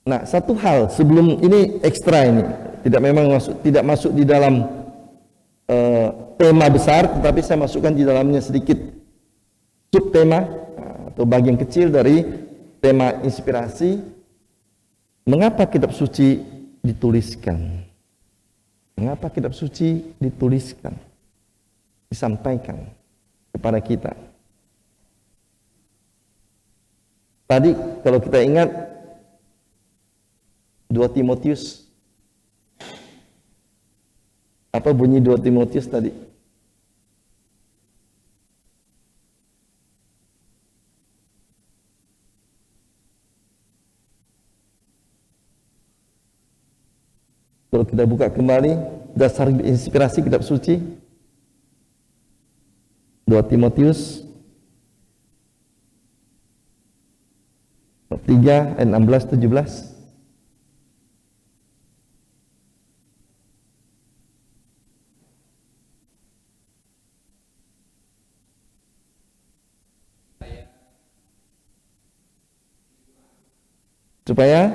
Nah, satu hal sebelum ini ekstra ini, tidak masuk di dalam tema besar, tetapi saya masukkan di dalamnya sedikit subtema atau bagian kecil dari tema inspirasi. Mengapa kitab suci dituliskan? Mengapa kitab suci dituliskan? Disampaikan kepada kita. Tadi kalau kita ingat 2 Timotius. Apa bunyi 2 Timotius tadi? Kalau kita buka kembali dasar inspirasi kitab suci 2 Timotius 3 ayat 16-17. supaya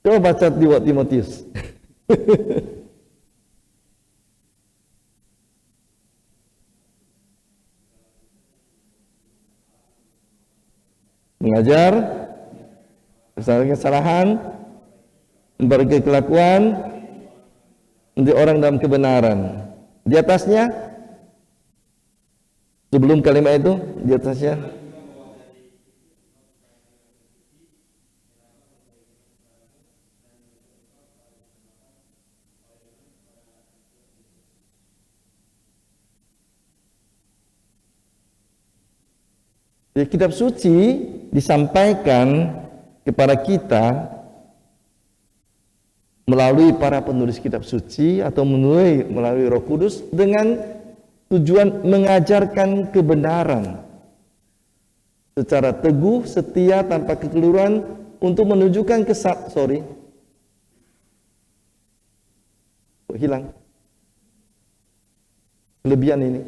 coba baca di Timotius. Mengajar kesalahan, memperbaiki kelakuan untuk orang dalam kebenaran. Di atasnya, sebelum kalimat itu, di atasnya di kitab suci disampaikan kepada kita melalui para penulis kitab suci atau melalui Roh Kudus dengan tujuan mengajarkan kebenaran secara teguh, setia, tanpa kekeliruan untuk menunjukkan hilang kelebihan ini.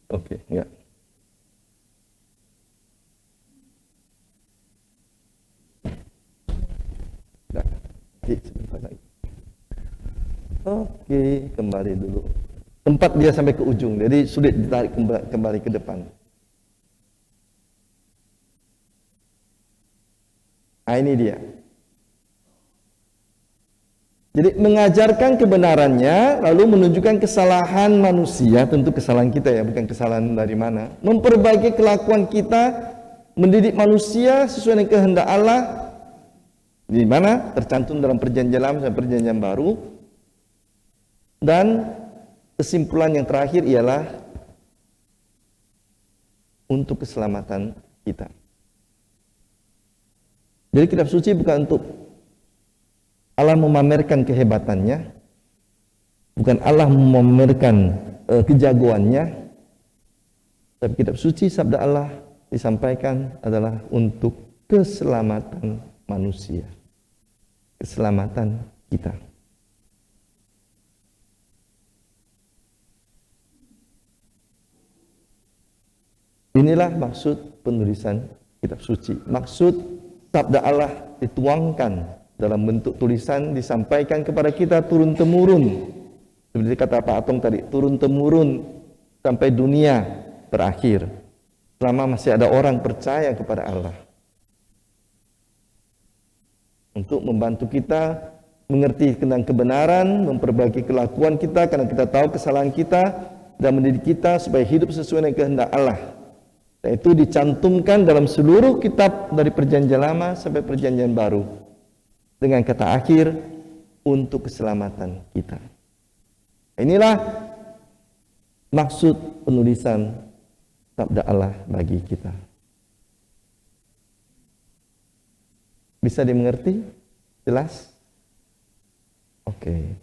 Oke, enggak. Enggak. Sebentar lagi. Oke, kembali dulu. Tempat dia sampai ke ujung, jadi sulit ditarik kembali ke depan. Nah, ini dia. Jadi mengajarkan kebenarannya, lalu menunjukkan kesalahan manusia, tentu kesalahan kita ya, bukan kesalahan dari mana. Memperbaiki kelakuan kita, mendidik manusia sesuai dengan kehendak Allah, di mana tercantum dalam perjanjian lama dan perjanjian baru. Dan kesimpulan yang terakhir ialah untuk keselamatan kita. Jadi kitab suci bukan untuk Allah memamerkan kehebatannya, bukan Allah memamerkan kejagoannya, tapi kitab suci sabda Allah disampaikan adalah untuk keselamatan manusia, keselamatan kita. Inilah maksud penulisan kitab suci. Maksud sabda Allah dituangkan dalam bentuk tulisan, disampaikan kepada kita turun-temurun. Seperti kata Pak Atong tadi, turun-temurun sampai dunia berakhir. Selama masih ada orang percaya kepada Allah. Untuk membantu kita mengerti tentang kebenaran, memperbaiki kelakuan kita karena kita tahu kesalahan kita, dan mendidik kita supaya hidup sesuai dengan kehendak Allah. Dan itu dicantumkan dalam seluruh kitab dari perjanjian lama sampai perjanjian baru. Dengan kata akhir, untuk keselamatan kita. Inilah maksud penulisan sabda Allah bagi kita. Bisa dimengerti? Jelas? Oke.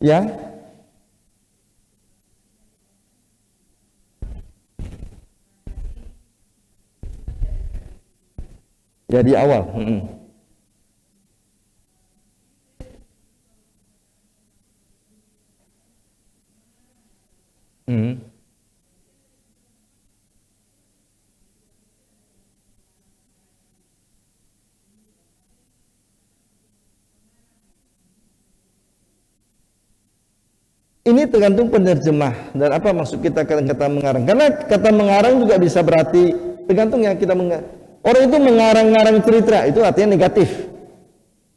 Ya? Ya, di awal. Ini tergantung penerjemah dan apa maksud kita kata mengarang. Karena kata mengarang juga bisa berarti tergantung yang kita mengarang. Orang itu mengarang-ngarang cerita itu artinya negatif.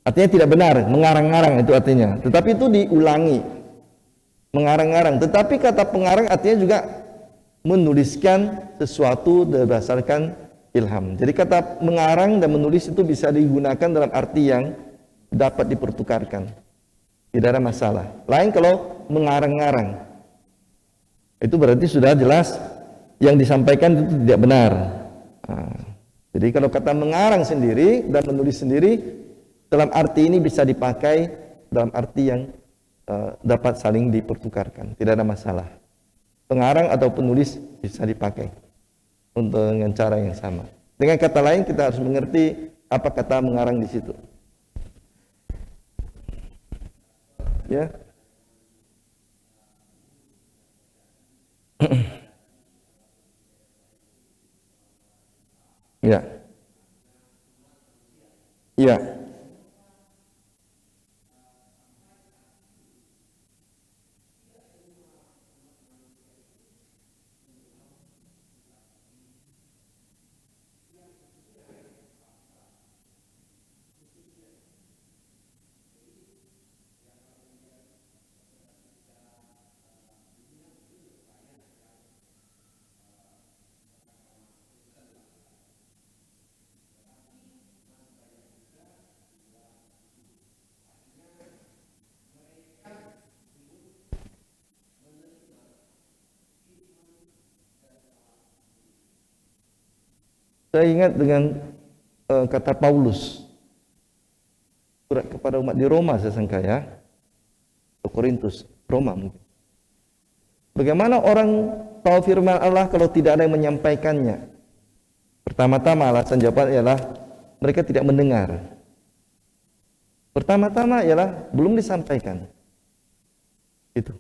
Artinya tidak benar, mengarang-ngarang itu artinya. Tetapi itu diulangi. Mengarang-ngarang. Tetapi kata pengarang artinya juga menuliskan sesuatu berdasarkan ilham. Jadi kata mengarang dan menulis itu bisa digunakan dalam arti yang dapat dipertukarkan. Tidak ada masalah. Lain kalau mengarang-ngarang. Itu berarti sudah jelas yang disampaikan itu tidak benar. Nah, jadi kalau kata mengarang sendiri dan menulis sendiri dalam arti ini bisa dipakai dalam arti yang dapat saling dipertukarkan, tidak ada masalah. Pengarang atau penulis bisa dipakai untuk dengan cara yang sama. Dengan kata lain kita harus mengerti apa kata mengarang di situ. Ya. Ya. Ya. Saya ingat dengan kata Paulus surat kepada umat di Roma, saya sangka ya, Korintus, Roma mungkin. Bagaimana orang tahu firman Allah kalau tidak ada yang menyampaikannya? Pertama-tama alasan jawaban ialah mereka tidak mendengar. Pertama-tama ialah belum disampaikan. Itu.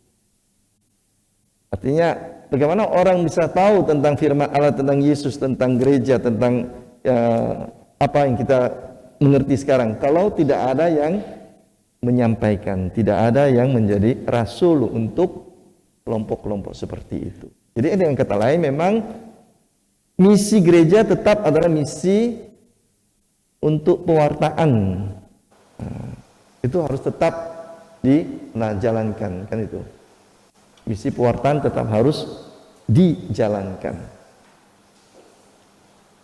Artinya bagaimana orang bisa tahu tentang firman Allah, tentang Yesus, tentang gereja, tentang apa yang kita mengerti sekarang kalau tidak ada yang menyampaikan, tidak ada yang menjadi rasul untuk kelompok-kelompok seperti itu. Jadi dengan kata lain memang misi gereja tetap adalah misi untuk pewartaan. Itu harus tetap dijalankan, kan itu. Misi pewartaan tetap harus dijalankan.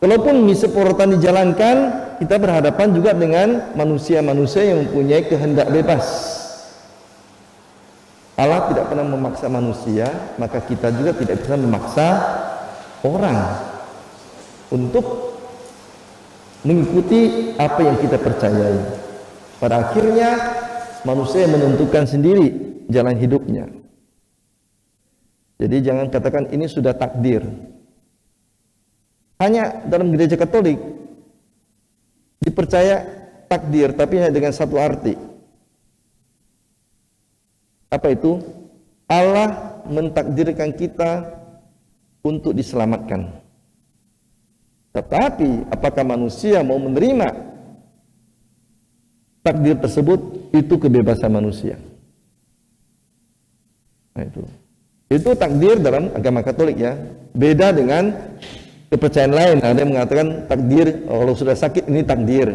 Kalaupun misi pewartaan dijalankan, kita berhadapan juga dengan manusia-manusia yang mempunyai kehendak bebas. Allah tidak pernah memaksa manusia, maka kita juga tidak bisa memaksa orang untuk mengikuti apa yang kita percayai. Pada akhirnya manusia yang menentukan sendiri jalan hidupnya. Jadi jangan katakan ini sudah takdir. Hanya dalam gereja Katolik dipercaya takdir, tapi hanya dengan satu arti. Apa itu? Allah mentakdirkan kita untuk diselamatkan. Tetapi apakah manusia mau menerima takdir tersebut? Itu kebebasan manusia. Nah, itu takdir dalam agama Katolik ya. Beda dengan kepercayaan lain. Ada yang mengatakan takdir, kalau sudah sakit ini takdir,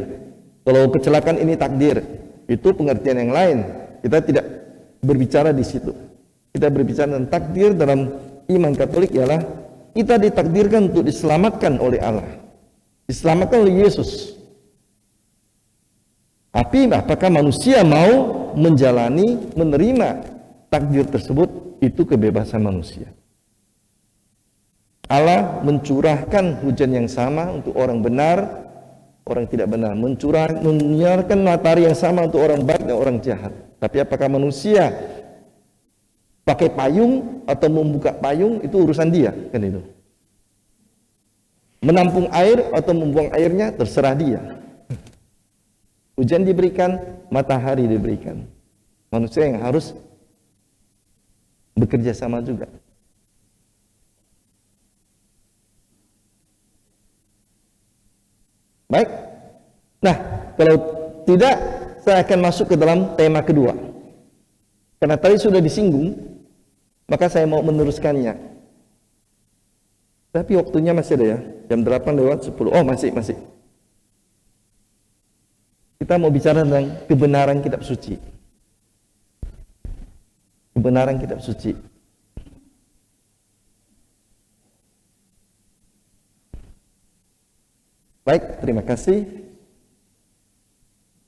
kalau kecelakaan ini takdir. Itu pengertian yang lain. Kita tidak berbicara di situ. Kita berbicara tentang takdir dalam iman Katolik ialah kita ditakdirkan untuk diselamatkan oleh Allah, diselamatkan oleh Yesus. Tapi apakah manusia mau menjalani, menerima takdir tersebut? Itu kebebasan manusia. Allah mencurahkan hujan yang sama untuk orang benar, orang tidak benar, menyiarkan matahari yang sama untuk orang baik dan orang jahat. Tapi apakah manusia pakai payung atau membuka payung, itu urusan dia, kan itu. Menampung air atau membuang airnya terserah dia. Hujan diberikan, matahari diberikan. Manusia yang harus bekerja sama juga. Baik. Nah, kalau tidak, saya akan masuk ke dalam tema kedua. Karena tadi sudah disinggung, maka saya mau meneruskannya. Tapi waktunya masih ada ya, jam 8:10. Oh, masih. Kita mau bicara tentang kebenaran kitab suci. Kebenaran kitab suci. Baik, terima kasih.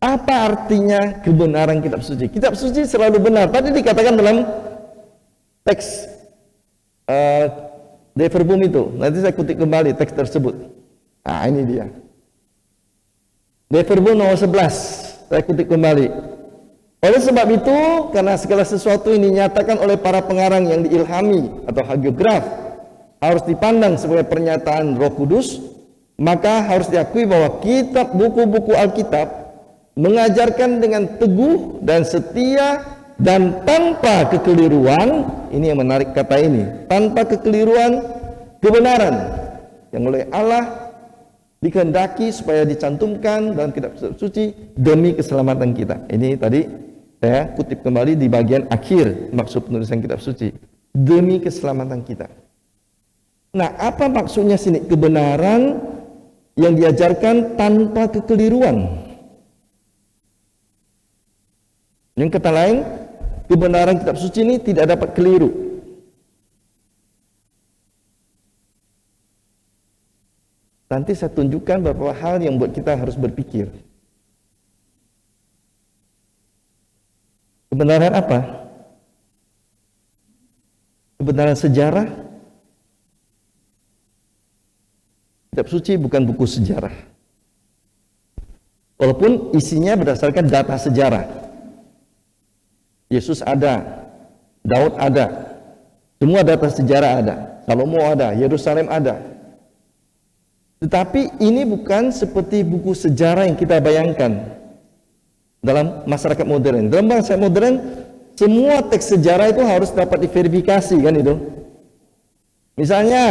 Apa artinya kebenaran kitab suci? Kitab suci selalu benar. Tadi dikatakan dalam teks De Verbum itu. Nanti saya kutip kembali teks tersebut. Nah, ini dia. Dari verbum nomor 11, saya kutip kembali. Oleh sebab itu, karena segala sesuatu ini dinyatakan oleh para pengarang yang diilhami atau hagiograf harus dipandang sebagai pernyataan Roh Kudus, maka harus diakui bahwa kitab buku-buku Alkitab mengajarkan dengan teguh dan setia dan tanpa kekeliruan. Ini yang menarik kata ini, tanpa kekeliruan, kebenaran yang oleh Allah dikehendaki supaya dicantumkan dalam kitab suci demi keselamatan kita. Ini tadi saya kutip kembali di bagian akhir maksud penulisan kitab suci, demi keselamatan kita. Nah, apa maksudnya sini? Kebenaran yang diajarkan tanpa kekeliruan. Yang kata lain, kebenaran kitab suci ini tidak dapat keliru. Nanti saya tunjukkan beberapa hal yang buat kita harus berpikir. Kebenaran apa? Kebenaran sejarah. Kitab suci bukan buku sejarah. Walaupun isinya berdasarkan data sejarah. Yesus ada, Daud ada, semua data sejarah ada, Salomo ada, Yerusalem ada. Tetapi ini bukan seperti buku sejarah yang kita bayangkan dalam masyarakat modern. Dalam masyarakat modern, semua teks sejarah itu harus dapat diverifikasi, kan itu. Misalnya,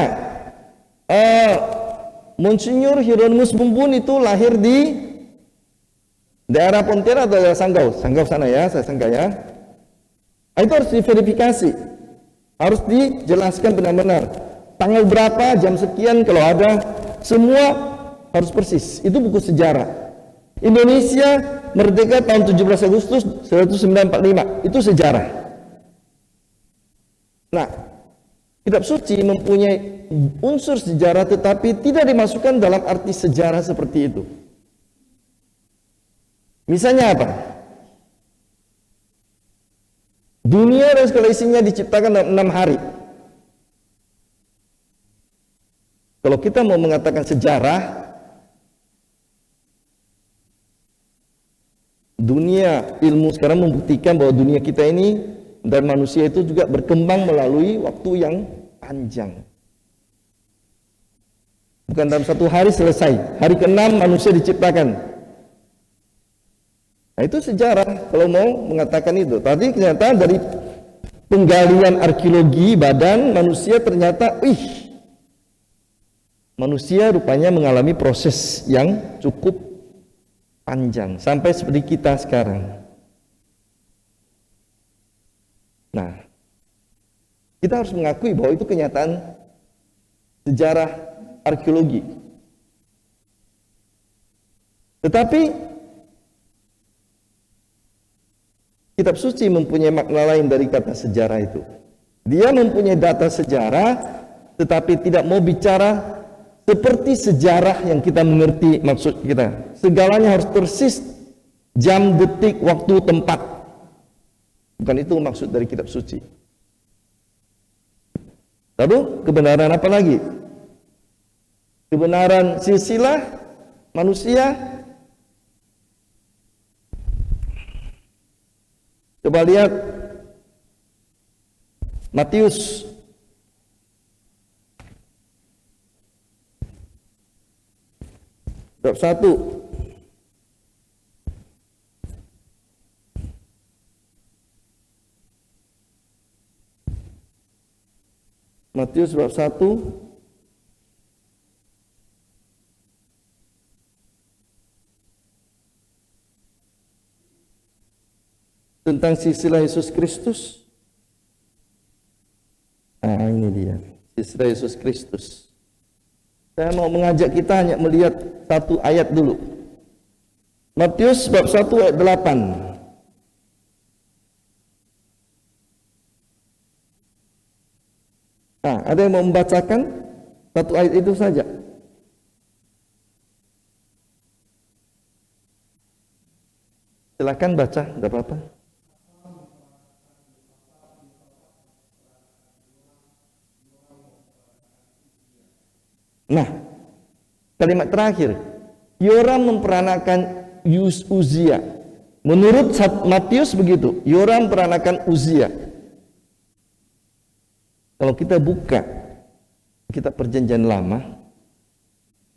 Monsinyur Hieronymus Bumbun itu lahir di daerah Pontianak atau daerah Sanggau? Sanggau sana ya, saya sangka ya. Itu harus diverifikasi, harus dijelaskan benar-benar. Tanggal berapa, jam sekian kalau ada. Semua harus persis. Itu buku sejarah. Indonesia merdeka tahun 17 Agustus 1945. Itu sejarah. Nah, kitab suci mempunyai unsur sejarah tetapi tidak dimasukkan dalam arti sejarah seperti itu. Misalnya apa? Dunia dan segala isinya diciptakan dalam 6 hari. Kalau kita mau mengatakan sejarah, dunia ilmu sekarang membuktikan bahwa dunia kita ini dan manusia itu juga berkembang melalui waktu yang panjang. Bukan dalam satu hari selesai. Hari ke-6 manusia diciptakan. Nah, itu sejarah kalau mau mengatakan itu. Tadi ternyata dari penggalian arkeologi badan manusia ternyata, manusia rupanya mengalami proses yang cukup panjang sampai seperti kita sekarang. Nah, kita harus mengakui bahwa itu kenyataan sejarah arkeologi. Tetapi kitab suci mempunyai makna lain dari kata sejarah itu. Dia mempunyai data sejarah tetapi tidak mau bicara seperti sejarah yang kita mengerti maksud kita. Segalanya harus persis, jam, detik, waktu, tempat. Bukan itu maksud dari kitab suci. Lalu kebenaran apa lagi? Kebenaran silsilah manusia. Coba lihat Matius bab 1. Matius bab 1 tentang silsilah Yesus Kristus. Nah, ini dia, silsilah Yesus Kristus. Saya mau mengajak kita hanya melihat satu ayat dulu. Matius bab 1 ayat 8. Nah, ada yang mau membacakan satu ayat itu saja? Silakan baca, tidak apa-apa. Nah, kalimat terakhir. Yoram memperanakan Uzia. Menurut Matius begitu, Yoram memperanakan Uzia. Kalau kita buka kitab Perjanjian Lama,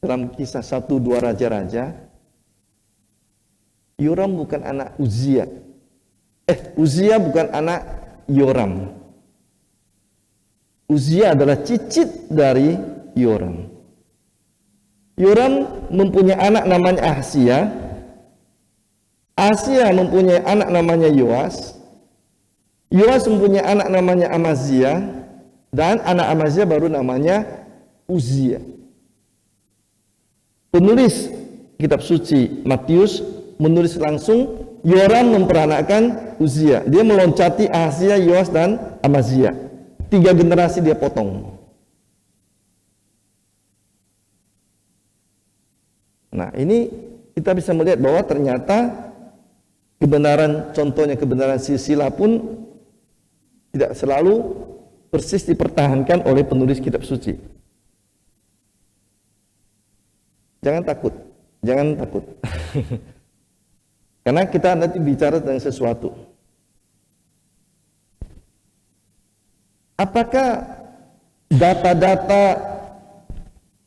dalam kisah 1-2 raja-raja, Yoram bukan anak Uzia. Uzia bukan anak Yoram. Uzia adalah cicit dari Yoram. Yoram mempunyai anak namanya Ahsia. Ahsia mempunyai anak namanya Yoas. Yoas mempunyai anak namanya Amazia. Dan anak Amazia baru namanya Uzia. Penulis kitab suci Matius menulis langsung Yoram memperanakkan Uzia. Dia meloncati Ahsia, Yoas, dan Amazia. 3 generasi dia potong. Nah, ini kita bisa melihat bahwa ternyata kebenaran, contohnya kebenaran silsilah pun tidak selalu persis dipertahankan oleh penulis kitab suci. Jangan takut, jangan takut. Karena kita nanti bicara tentang sesuatu. Apakah data-data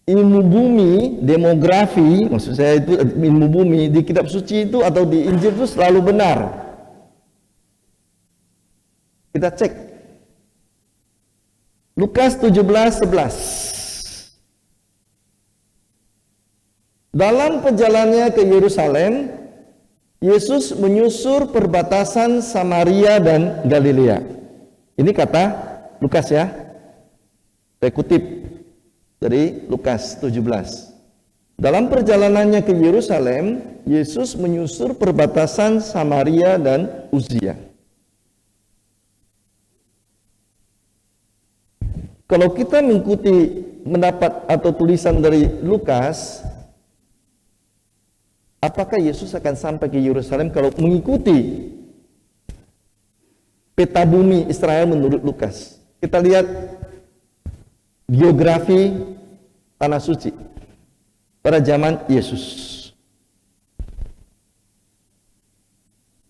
ilmu bumi, demografi, maksud saya itu ilmu bumi di kitab suci itu atau di Injil itu selalu benar? Kita cek. Lukas 17:11. Dalam perjalanannya ke Yerusalem, Yesus menyusur perbatasan Samaria dan Galilea. Ini kata Lukas ya. Saya kutip dari Lukas 17. Dalam perjalanannya ke Yerusalem, Yesus menyusur perbatasan Samaria dan Uzia. Kalau kita mengikuti pendapat atau tulisan dari Lukas, apakah Yesus akan sampai ke Yerusalem kalau mengikuti peta bumi Israel menurut Lukas? Kita lihat geografi tanah suci pada zaman Yesus.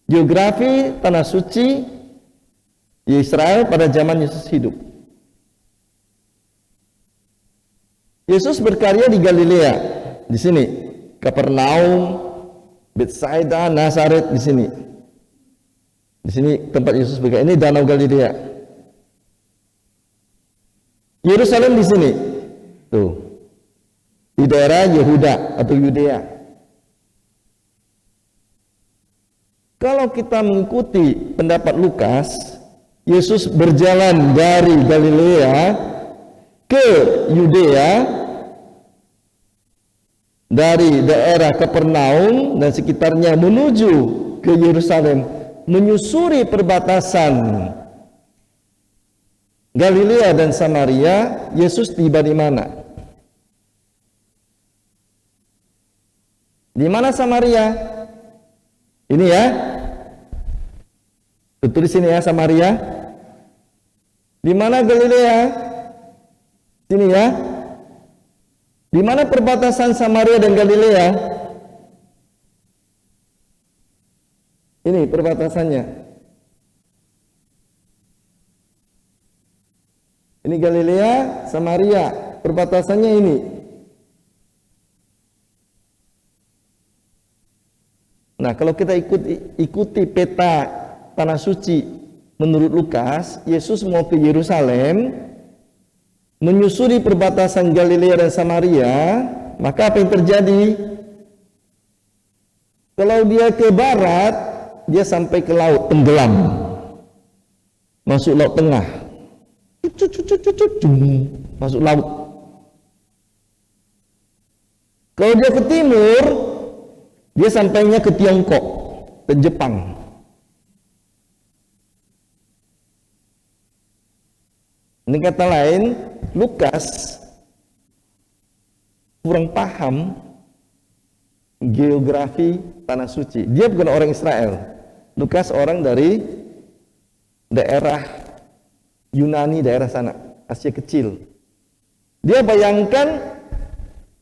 Geografi tanah suci Israel pada zaman Yesus hidup. Yesus berkarya di Galilea, di sini, Kapernaum, Betsaida, Nazaret di sini. Di sini tempat Yesus berkarya. Ini Danau Galilea. Yerusalem di sini, tuh, di daerah Yehuda atau Yudea. Kalau kita mengikuti pendapat Lukas, Yesus berjalan dari Galilea ke Yudea, dari daerah Kapernaum dan sekitarnya menuju ke Yerusalem, menyusuri perbatasan Galilea dan Samaria. Yesus tiba di mana? Di mana Samaria? Ini ya. Tulis sini ya, Samaria. Di mana Galilea? Sini ya. Di mana perbatasan Samaria dan Galilea? Ini perbatasannya. Ini Galilea, Samaria, perbatasannya ini. Nah, kalau kita ikuti peta tanah suci menurut Lukas, Yesus mau ke Yerusalem, menyusuri perbatasan Galilea dan Samaria, maka apa yang terjadi? Kalau dia ke barat, dia sampai ke laut, tenggelam. Masuk laut tengah. Masuk laut. Kalau dia ke timur, dia sampainya ke Tiongkok, ke Jepang. Ini kata lain, Lukas kurang paham geografi tanah suci. Dia bukan orang Israel. Lukas orang dari daerah Yunani, daerah sana, Asia Kecil. Dia bayangkan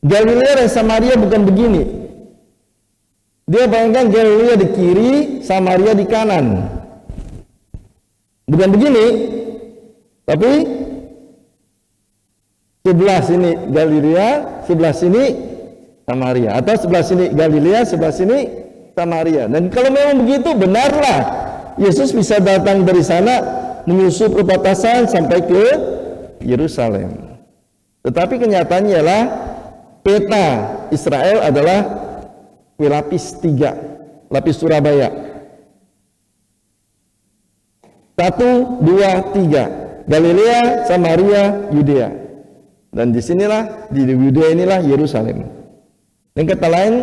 Galilea dan Samaria bukan begini. Dia bayangkan Galilea di kiri, Samaria di kanan. Bukan begini. Tapi sebelah sini Galilea, sebelah sini Samaria, atau sebelah sini Galilea, sebelah sini Samaria. Dan kalau memang begitu, benarlah Yesus bisa datang dari sana menyusup perbatasan sampai ke Yerusalem. Tetapi kenyataannya ialah peta Israel adalah lapis 3, lapis Surabaya. 1, 2, 3. Galilea, Samaria, Yudea. Dan disinilah, di Yudea inilah Yerusalem. Dengan kata lain,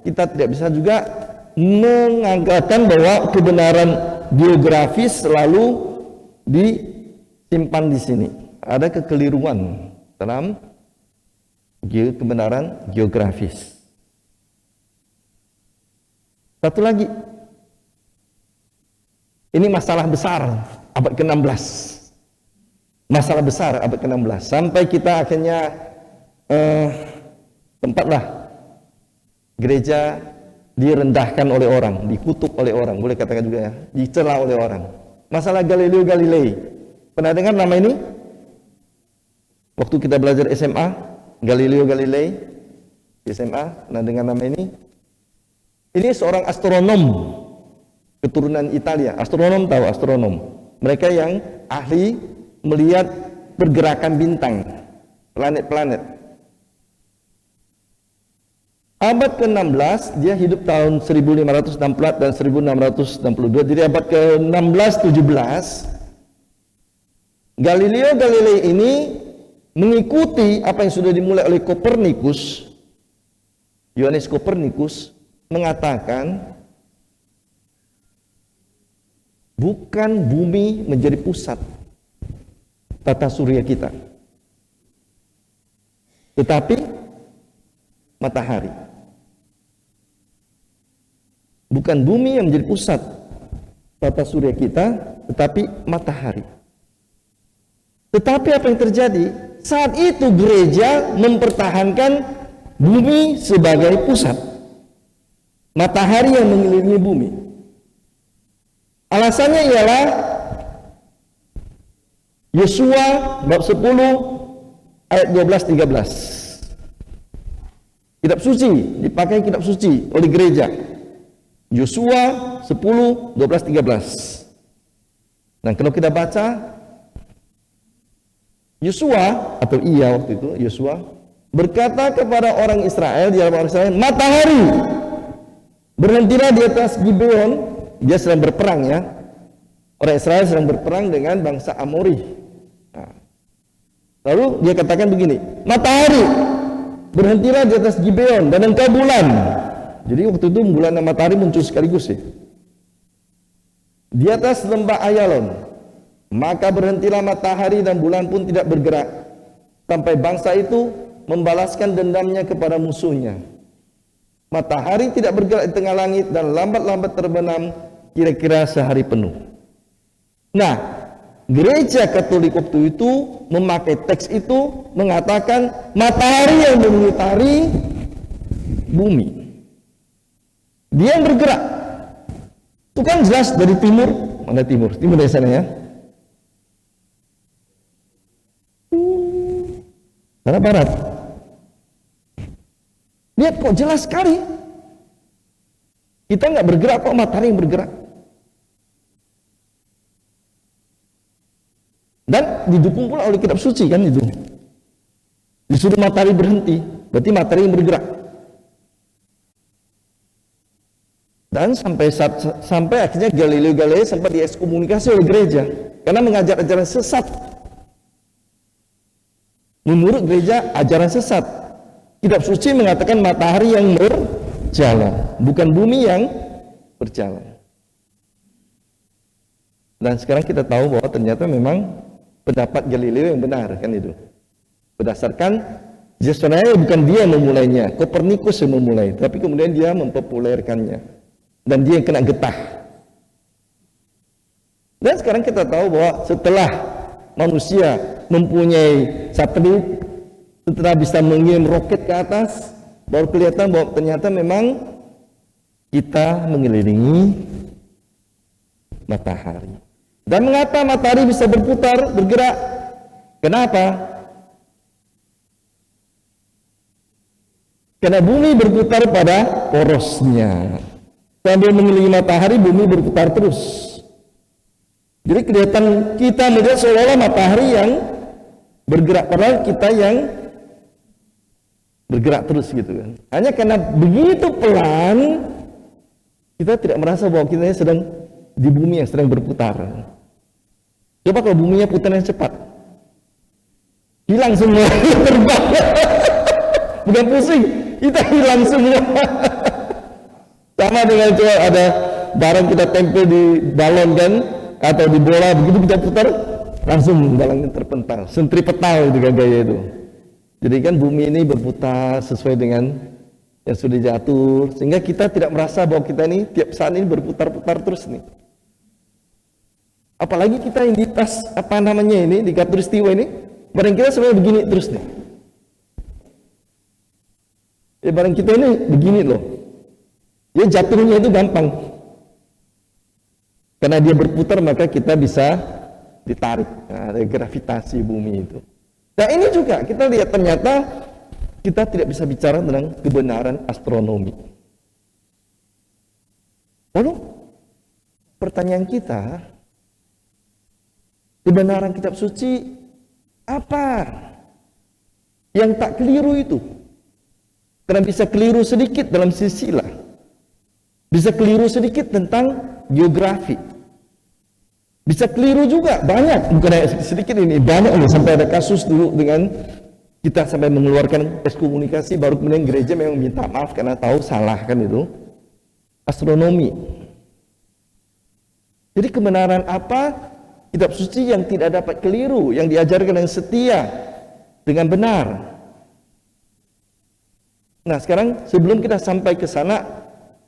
kita tidak bisa juga mengangkatkan bahwa kebenaran geografis selalu disimpan di sini. Ada kekeliruan dalam kebenaran geografis. Satu lagi, ini masalah besar abad ke-16. Masalah besar abad ke-16 sampai kita akhirnya tempatlah gereja direndahkan oleh orang, dikutuk oleh orang, boleh katakan juga ya, dicela oleh orang. Masalah Galileo Galilei. Pernah dengar nama ini? Waktu kita belajar SMA, Galileo Galilei di SMA, pernah dengar nama ini? Ini seorang astronom keturunan Italia. Astronom, tahu astronom? Mereka yang ahli melihat pergerakan bintang, planet-planet. Abad ke-16, dia hidup tahun 1564 dan 1662. Jadi abad ke-16, 17, Galileo Galilei ini mengikuti apa yang sudah dimulai oleh Kopernikus. Yohanes Kopernikus mengatakan bukan bumi menjadi pusat tata surya kita, tetapi matahari. Bukan bumi yang menjadi pusat tata surya kita, tetapi matahari. Tetapi apa yang terjadi? Saat itu gereja mempertahankan bumi sebagai pusat, matahari yang mengelilingi bumi. Alasannya ialah Yosua bab 10 ayat 12-13. Kitab suci, dipakai kitab suci oleh gereja. Yosua 10, 12, 13. Dan kalau kita baca, Yosua atau ia waktu itu, Yosua berkata kepada orang Israel, di dalam orang Israel, matahari berhentilah di atas Gibeon. Dia sedang berperang ya. Orang Israel sedang berperang dengan bangsa Amori. Nah, lalu dia katakan begini, matahari berhentilah di atas Gibeon dan engkau bulan. Jadi waktu itu bulan dan matahari muncul sekaligus ya. Di atas lembah Ayalon, maka berhentilah matahari dan bulan pun tidak bergerak sampai bangsa itu membalaskan dendamnya kepada musuhnya. Matahari tidak bergerak di tengah langit dan lambat-lambat terbenam kira-kira sehari penuh. Nah, gereja Katolik waktu itu memakai teks itu mengatakan matahari yang mengitari bumi. Dia yang bergerak. Itu kan jelas dari timur. Mana timur? Timur dari sana ya. Sana barat. Lihat kok jelas sekali. Kita nggak bergerak kok, matahari yang bergerak. Dan didukung pula oleh kitab suci kan itu. Disuruh matahari berhenti, berarti matahari yang bergerak. Dan sampai akhirnya Galileo Galilei sempat diekskomunikasi oleh gereja karena mengajar ajaran sesat. Menurut gereja ajaran sesat. Kitab suci mengatakan matahari yang berjalan, bukan bumi yang berjalan. Dan sekarang kita tahu bahwa ternyata memang pendapat Galileo yang benar kan itu. Berdasarkan sebenarnya bukan dia yang memulainya, Kopernikus yang memulai, tapi kemudian dia mempopulerkannya. Dan dia yang kena getah. Dan sekarang kita tahu bahwa setelah manusia mempunyai satelit, setelah bisa mengirim roket ke atas, baru kelihatan bahwa ternyata memang kita mengelilingi matahari. Dan mengapa matahari bisa berputar, bergerak? Kenapa? Karena bumi berputar pada porosnya. Sambil mengelilingi matahari, bumi berputar terus. Jadi kelihatan kita melihat seolah-olah matahari yang bergerak, padahal kita yang bergerak terus gitu kan. Hanya karena begitu pelan, kita tidak merasa bahwa kita sedang di bumi yang sedang berputar. Coba kalau buminya putarnya cepat, hilang semua, terbang. Bukan pusing, kita hilang semua. Sama dengan coba ada barang kita tempel di balon kan, atau di bola, begitu kita putar, langsung balonnya terpental. Sentripetal itu kan gaya itu. Jadi kan bumi ini berputar sesuai dengan yang sudah diatur, sehingga kita tidak merasa bahwa kita ini tiap saat ini berputar-putar terus nih. Apalagi kita yang di tas apa namanya ini di Katulistiwa ini, barang kita sebenarnya begini terus nih. Ya barang kita ini begini loh. Ya jatuhnya itu gampang. Karena dia berputar maka kita bisa ditarik. Nah, ada gravitasi bumi itu. Nah ini juga kita lihat ternyata kita tidak bisa bicara tentang kebenaran astronomi. Lalu pertanyaan kita, kebenaran kitab suci apa yang tak keliru itu? Karena bisa keliru sedikit dalam silsilah, bisa keliru sedikit tentang geografi, bisa keliru juga banyak, bukan sedikit ini, banyak loh, sampai ada kasus dulu dengan kita sampai mengeluarkan ekskomunikasi, baru kemudian gereja memang minta maaf karena tahu salah kan itu astronomi. Jadi kebenaran apa kitab suci yang tidak dapat keliru, yang diajarkan dengan setia, dengan benar. Nah sekarang sebelum kita sampai ke sana,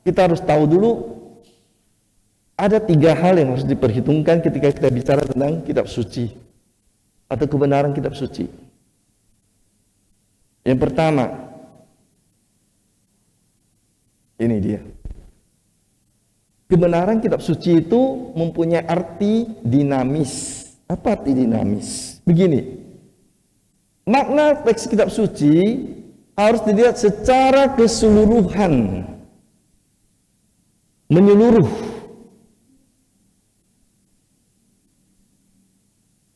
kita harus tahu dulu ada 3 hal yang harus diperhitungkan ketika kita bicara tentang kitab suci atau kebenaran kitab suci. Yang pertama, ini dia. Kebenaran kitab suci itu mempunyai arti dinamis. Apa arti dinamis? Begini, makna teks kitab suci harus dilihat secara keseluruhan, menyeluruh.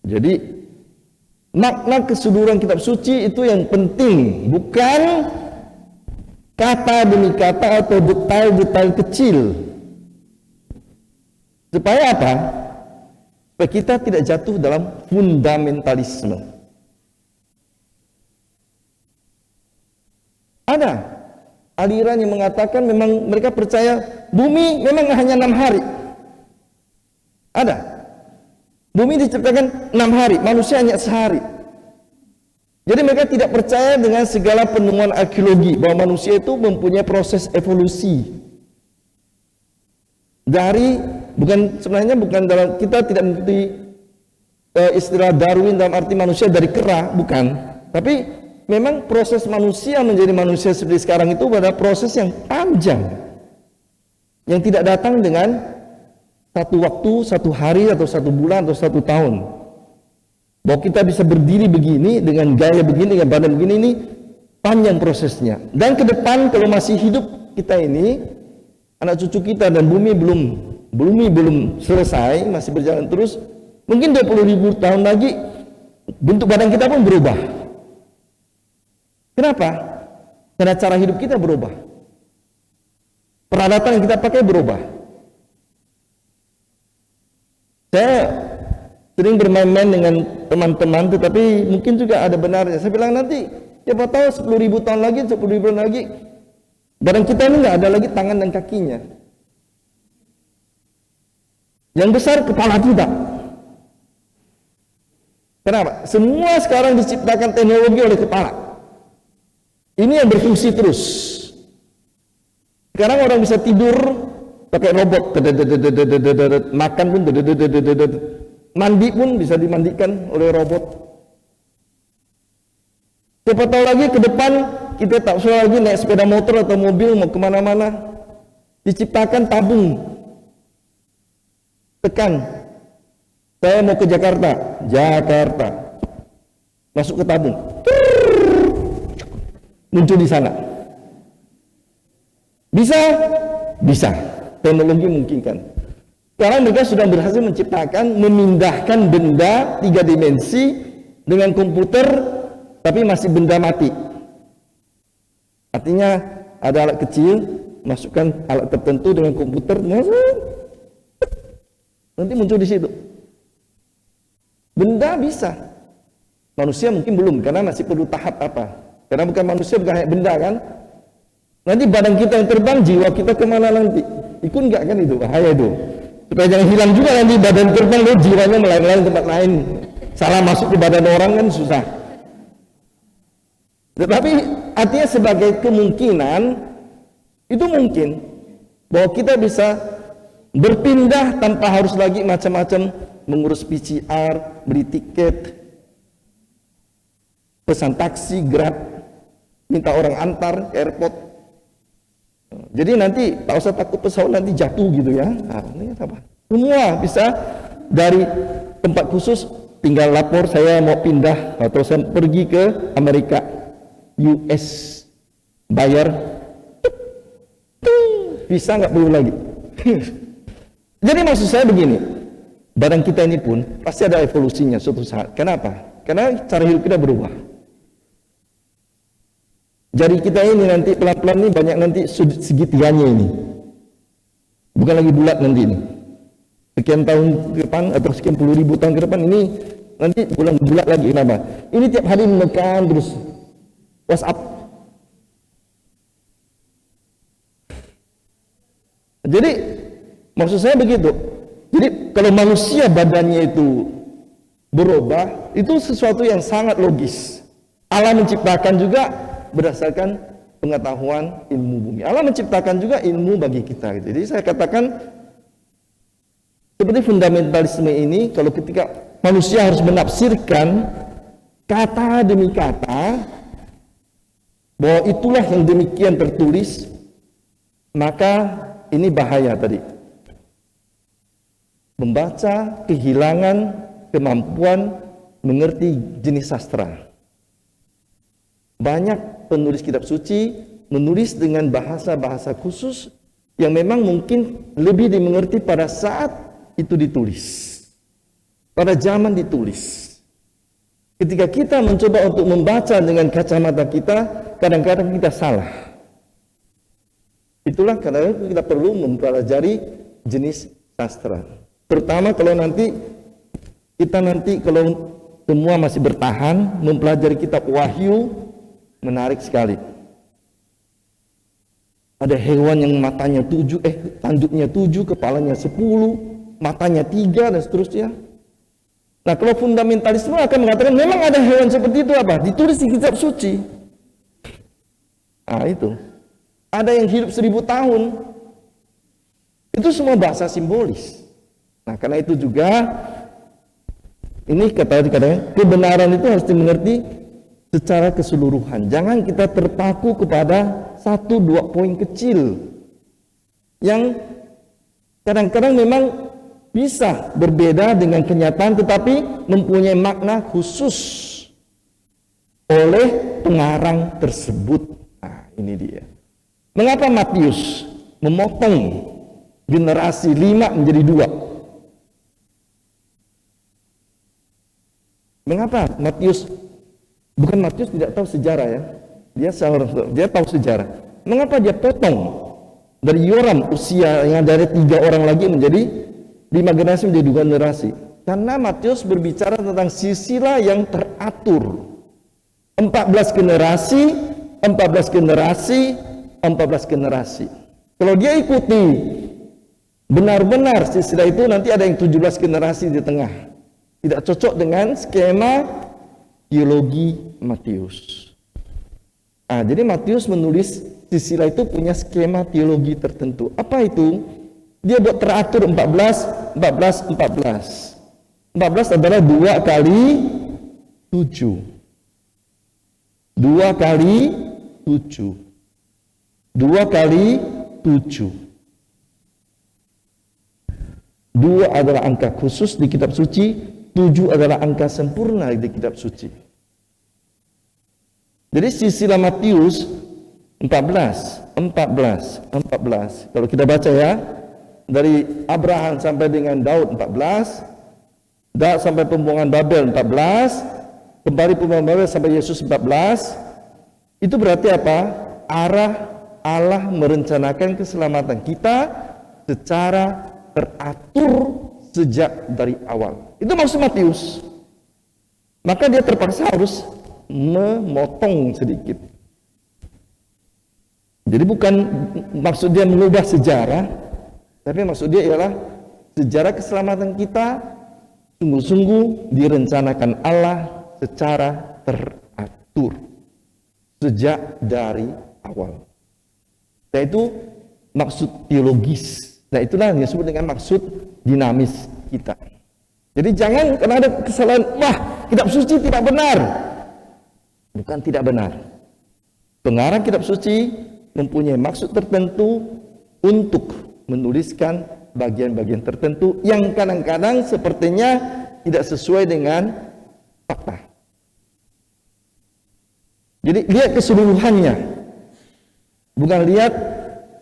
Jadi makna keseluruhan kitab suci itu yang penting, bukan kata demi kata atau detail-detail kecil. Supaya apa? Supaya kita tidak jatuh dalam fundamentalisme. Ada aliran yang mengatakan memang mereka percaya bumi memang hanya 6 hari. Ada. Bumi diciptakan 6 hari, manusia hanya sehari. Jadi mereka tidak percaya dengan segala penemuan arkeologi bahwa manusia itu mempunyai proses evolusi. Sebenarnya bukan dalam, kita tidak mengikuti istilah Darwin dalam arti manusia dari kera, bukan. Tapi memang proses manusia menjadi manusia seperti sekarang itu adalah proses yang panjang, yang tidak datang dengan satu waktu, 1 hari atau 1 bulan atau 1 tahun. Bahwa kita bisa berdiri begini dengan gaya begini, dengan badan begini, ini panjang prosesnya. Dan ke depan kalau masih hidup kita ini, anak cucu kita dan bumi belum selesai, masih berjalan terus, mungkin 20.000 tahun lagi bentuk badan kita pun berubah. Kenapa? Karena cara hidup kita berubah, peralatan yang kita pakai berubah. Saya sering bermain-main dengan teman-teman, tetapi mungkin juga ada benarnya. Saya bilang nanti, siapa tahu 10.000 tahun lagi, 10.000 tahun lagi, badan kita ini nggak ada lagi tangan dan kakinya. Yang besar kepala kita. Kenapa? Semua sekarang diciptakan teknologi oleh kepala. Ini yang berfungsi terus. Sekarang orang bisa tidur pakai robot, makan pun, mandi pun bisa dimandikan oleh robot. Siapa tahu lagi ke depan kita tak usah lagi naik sepeda motor atau mobil mau kemana-mana. Diciptakan tabung. Tekan. Saya mau ke Jakarta. Masuk ke tabung. Muncul di sana. Bisa. Teknologi memungkinkan. Sekarang mereka sudah berhasil menciptakan, memindahkan benda 3 dimensi dengan komputer, tapi masih benda mati. Artinya ada alat kecil, masukkan alat tertentu dengan komputer, nanti muncul di situ. Benda bisa, manusia mungkin belum, karena masih perlu tahap apa? Karena bukan manusia, bukan hanya benda kan? Nanti badan kita yang terbang, jiwa kita kemana nanti? Ikut enggak kan itu? Bahaya itu. Supaya jangan hilang juga nanti badan terbang, jiwanya melayang-layang tempat lain. Salah masuk ke badan orang kan susah. Tetapi artinya sebagai kemungkinan, itu mungkin bahwa kita bisa berpindah tanpa harus lagi macam-macam mengurus PCR, beli tiket, pesan taksi, Grab, minta orang antar ke airport. Jadi nanti tak usah takut pesawat nanti jatuh gitu ya. Nah, ini apa? Semua bisa dari tempat khusus, tinggal lapor saya mau pindah atau saya pergi ke Amerika, US, bayar, bisa nggak perlu lagi. Jadi maksud saya begini, badan kita ini pun pasti ada evolusinya suatu saat. Kenapa? Karena cara hidup kita berubah. Jari kita ini nanti pelan-pelan ini banyak nanti segitiganya ini, bukan lagi bulat nanti ini. Sekian tahun ke depan atau sekian puluh ribu tahun ke depan ini nanti bulat lagi. Kenapa? Ini tiap hari menekan terus. WhatsApp. Jadi maksud saya begitu. Jadi kalau manusia badannya itu berubah, itu sesuatu yang sangat logis. Allah menciptakan juga berdasarkan pengetahuan ilmu bumi. Allah menciptakan juga ilmu bagi kita. Jadi saya katakan seperti fundamentalisme ini, kalau ketika manusia harus menafsirkan kata demi kata bahwa itulah yang demikian tertulis, maka ini bahaya tadi. Membaca kehilangan kemampuan mengerti jenis sastra. Banyak penulis kitab suci menulis dengan bahasa-bahasa khusus yang memang mungkin lebih dimengerti pada saat itu ditulis, pada zaman ditulis. Ketika kita mencoba untuk membaca dengan kacamata kita, kadang-kadang kita salah. Itulah kadang-kadang kita perlu mempelajari jenis sastra. Terutama kalau kalau semua masih bertahan mempelajari kitab Wahyu, menarik sekali. Ada hewan yang matanya 7, tanduknya 7, kepalanya 10, matanya 3 dan seterusnya. Nah, kalau fundamentalisme akan mengatakan memang ada hewan seperti itu apa? Ditulis di kitab suci. Nah, itu. Ada yang hidup 1000 tahun. Itu semua bahasa simbolis. Nah, karena itu juga ini kata-kata kebenaran itu harus dimengerti secara keseluruhan. Jangan kita terpaku kepada 1-2 poin kecil yang kadang-kadang memang bisa berbeda dengan kenyataan tetapi mempunyai makna khusus oleh pengarang tersebut. Nah, ini dia. Mengapa Matius memotong generasi 5 menjadi 2? Mengapa Matius? Bukan Matius tidak tahu sejarah ya. Dia tahu sejarah. Mengapa dia potong dari Yoram usia yang dari 3 orang lagi menjadi 5 generasi menjadi 2 generasi? Karena Matius berbicara tentang silsilah yang teratur. 14 generasi, 14 generasi, 14 generasi. Kalau dia ikuti benar-benar silsilah itu, nanti ada yang 17 generasi di tengah. Tidak cocok dengan skema teologi Matius. Nah, jadi Matius menulis silsilah itu punya skema teologi tertentu. Apa itu? Dia buat teratur 14, 14, 14. 14 adalah 2 kali 7. 2 kali 7. 2 kali 7. 2 adalah angka khusus di kitab suci, 7 adalah angka sempurna di kitab suci. Jadi silsilah Matius 14. Kalau kita baca ya, dari Abraham sampai dengan Daud 14, sampai pembuangan Babel 14, kembali pembuangan Babel sampai Yesus 14. Itu berarti apa? Arah Allah merencanakan keselamatan kita secara teratur sejak dari awal. Itu maksud Matius. Maka dia terpaksa harus memotong sedikit. Jadi bukan maksud dia mengubah sejarah, tapi maksud dia ialah sejarah keselamatan kita sungguh-sungguh direncanakan Allah secara teratur sejak dari awal. Nah itu maksud teologis. Nah itulah yang disebut dengan maksud dinamis kita. Jadi jangan karena ada kesalahan, wah kitab suci tidak benar. Bukan tidak benar. Pengarang kitab suci mempunyai maksud tertentu untuk menuliskan bagian-bagian tertentu yang kadang-kadang sepertinya tidak sesuai dengan fakta. Jadi lihat keseluruhannya, bukan lihat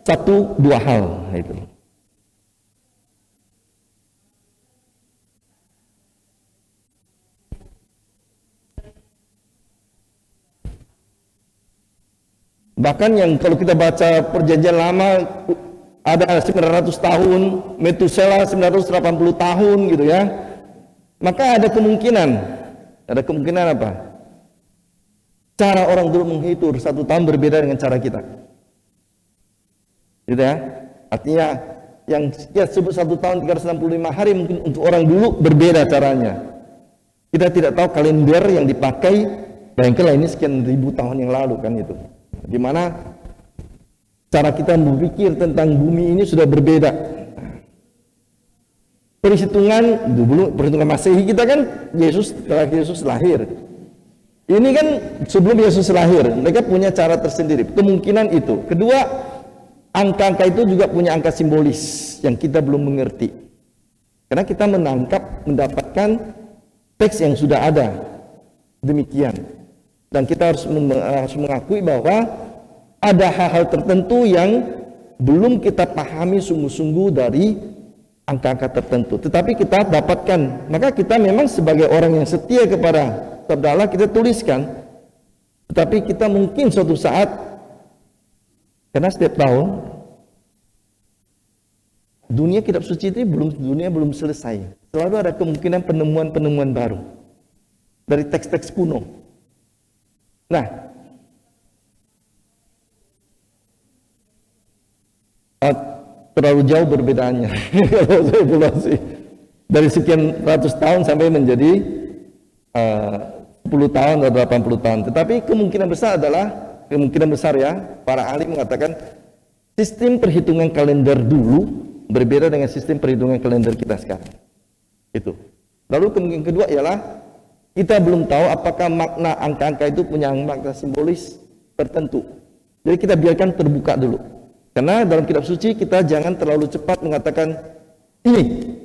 1-2 hal. Nah, itu. Bahkan yang kalau kita baca perjanjian lama ada 900 tahun, Metusela 980 tahun gitu ya. Maka ada kemungkinan apa? Cara orang dulu menghitung 1 tahun berbeda dengan cara kita. Gitu ya. Artinya yang sebut 1 tahun 365 hari mungkin untuk orang dulu berbeda caranya. Kita tidak tahu kalender yang dipakai, bayangkanlah ini sekian ribu tahun yang lalu kan itu. Di mana cara kita berpikir tentang bumi ini sudah berbeda. Perhitungan Masehi kita kan setelah Yesus lahir. Ini kan sebelum Yesus lahir, mereka punya cara tersendiri. Kemungkinan itu. Kedua, angka-angka itu juga punya angka simbolis yang kita belum mengerti. Karena kita mendapatkan teks yang sudah ada. Demikian. Dan kita harus mengakui bahwa ada hal-hal tertentu yang belum kita pahami sungguh-sungguh dari angka-angka tertentu. Tetapi kita dapatkan. Maka kita memang sebagai orang yang setia kepada sabda Allah kita tuliskan. Tetapi kita mungkin suatu saat, karena setiap tahun dunia kitab suci itu belum selesai. Selalu ada kemungkinan penemuan-penemuan baru dari teks-teks kuno. Nah, terlalu jauh perbedaannya kalau saya evaluasi dari sekian ratus tahun sampai menjadi 10 tahun atau 80 tahun. Tetapi kemungkinan besar ya, para ahli mengatakan sistem perhitungan kalender dulu berbeda dengan sistem perhitungan kalender kita sekarang. Itu. Lalu kemungkinan kedua ialah kita belum tahu apakah makna angka-angka itu punya makna simbolis tertentu. Jadi kita biarkan terbuka dulu. Karena dalam kitab suci kita jangan terlalu cepat mengatakan ini.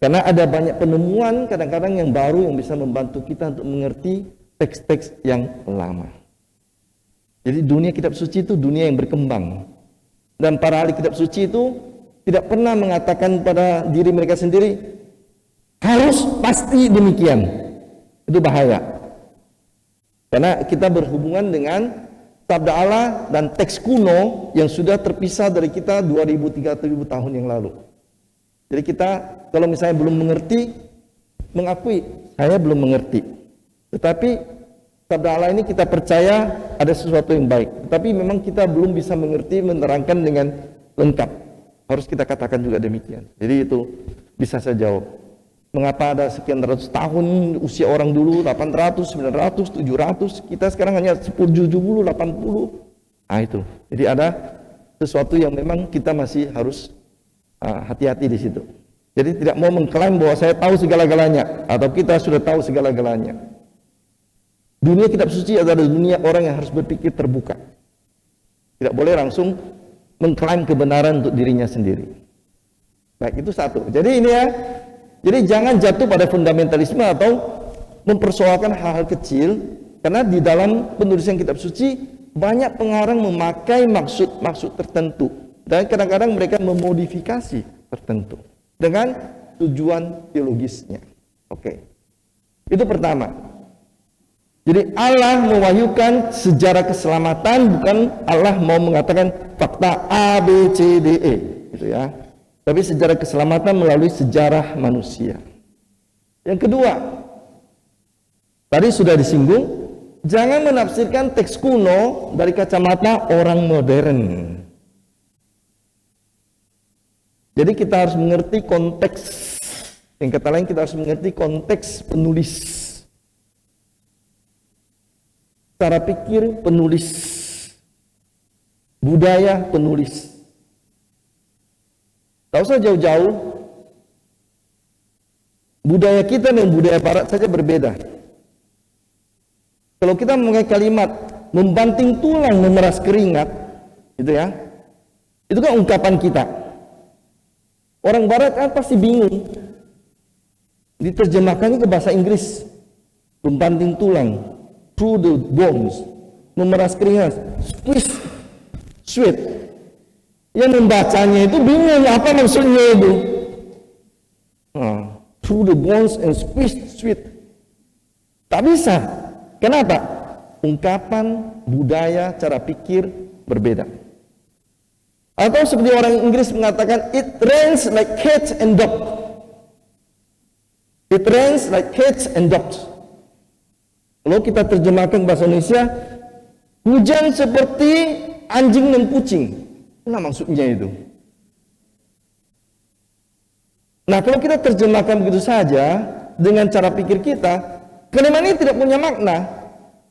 Karena ada banyak penemuan kadang-kadang yang baru yang bisa membantu kita untuk mengerti teks-teks yang lama. Jadi dunia kitab suci itu dunia yang berkembang. Dan para ahli kitab suci itu tidak pernah mengatakan pada diri mereka sendiri harus pasti demikian. Itu bahaya. Karena kita berhubungan dengan sabda Allah dan teks kuno yang sudah terpisah dari kita 2000-3000 tahun yang lalu. Jadi kita kalau misalnya belum mengerti, mengakui saya belum mengerti. Tetapi sabda Allah ini kita percaya ada sesuatu yang baik. Tetapi memang kita belum bisa mengerti, menerangkan dengan lengkap. Harus kita katakan juga demikian. Jadi itu bisa saya jawab. Mengapa ada sekian ratus tahun usia orang dulu 800, 900, 700, kita sekarang hanya 10, 70, 80. Nah itu. Jadi ada sesuatu yang memang kita masih harus hati-hati di situ. Jadi tidak mau mengklaim bahwa saya tahu segala-galanya atau kita sudah tahu segala-galanya. Dunia kitab suci adalah dunia orang yang harus berpikir terbuka. Tidak boleh langsung mengklaim kebenaran untuk dirinya sendiri. Baik, itu satu. Jadi ini ya, jadi jangan jatuh pada fundamentalisme atau mempersoalkan hal-hal kecil, karena di dalam penulisan kitab suci banyak pengarang memakai maksud-maksud tertentu dan kadang-kadang mereka memodifikasi tertentu dengan tujuan teologisnya. Oke. Itu pertama. Jadi Allah mewahyukan sejarah keselamatan, bukan Allah mau mengatakan fakta A, B, C, D, E, gitu ya. Tapi sejarah keselamatan melalui sejarah manusia. Yang kedua, tadi sudah disinggung, jangan menafsirkan teks kuno dari kacamata orang modern. Jadi kita harus mengerti konteks. Yang kata lain, kita harus mengerti konteks penulis, cara pikir penulis, budaya penulis. Tak usah jauh-jauh, budaya kita dan budaya barat saja berbeda. Kalau kita memakai kalimat membanting tulang memeras keringat, gitu ya, itu kan ungkapan kita. Orang barat kan pasti bingung, diterjemahkannya ke bahasa Inggris, membanting tulang, through the bones, memeras keringat, squeeze, sweat. Yang membacanya itu bingung apa maksudnya itu. Through the bones and squeeze, sweat. Tak bisa. Kenapa? Ungkapan, budaya, cara pikir berbeda. Atau seperti orang Inggris mengatakan, it rains like cats and dogs. It rains like cats and dogs. Kalau kita terjemahkan bahasa Indonesia, hujan seperti anjing dan kucing. Nah maksudnya itu. Nah kalau kita terjemahkan begitu saja dengan cara pikir kita, kalimat ini tidak punya makna.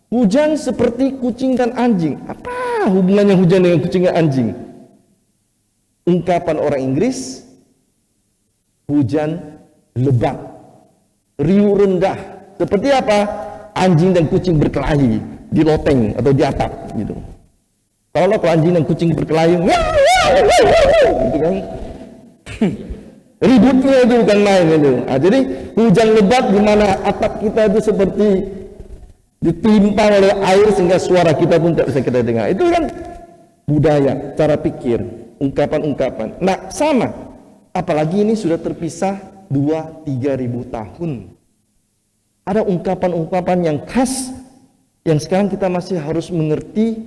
Hujan seperti kucing dan anjing. Apa hubungannya hujan dengan kucing dan anjing? Ungkapan orang Inggris, hujan lebat, riuh rendah. Seperti apa? Anjing dan kucing berkelahi di loteng atau di atap gitu. Kalau anjing dan kucing berkelahi, gitu kan? Ributnya itu bukan main itu. Nah, jadi hujan lebat di mana atap kita itu seperti ditimpa oleh air sehingga suara kita pun tidak bisa kita dengar. Itu kan budaya, cara pikir, ungkapan-ungkapan. Nah, sama. Apalagi ini sudah terpisah 2-3 ribu tahun. Ada ungkapan-ungkapan yang khas yang sekarang kita masih harus mengerti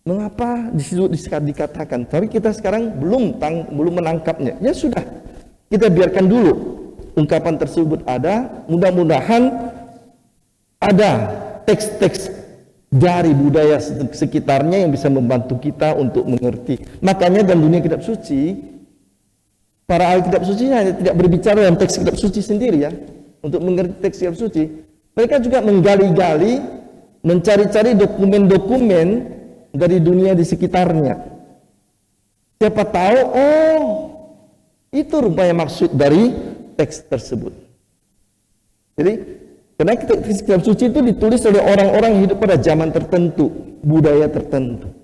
mengapa di situ dikatakan. Tapi kita sekarang belum menangkapnya. Ya sudah. Kita biarkan dulu ungkapan tersebut ada, mudah-mudahan ada teks-teks dari budaya sekitarnya yang bisa membantu kita untuk mengerti. Makanya dalam dunia kitab suci, para ahli kitab suci hanya tidak berbicara dalam teks kitab suci sendiri ya, untuk mengerti teks kitab suci. Mereka juga menggali-gali, mencari-cari dokumen-dokumen dari dunia di sekitarnya. Siapa tahu, oh itu rupanya maksud dari teks tersebut. Jadi, karena kitab suci itu ditulis oleh orang-orang yang hidup pada zaman tertentu, budaya tertentu.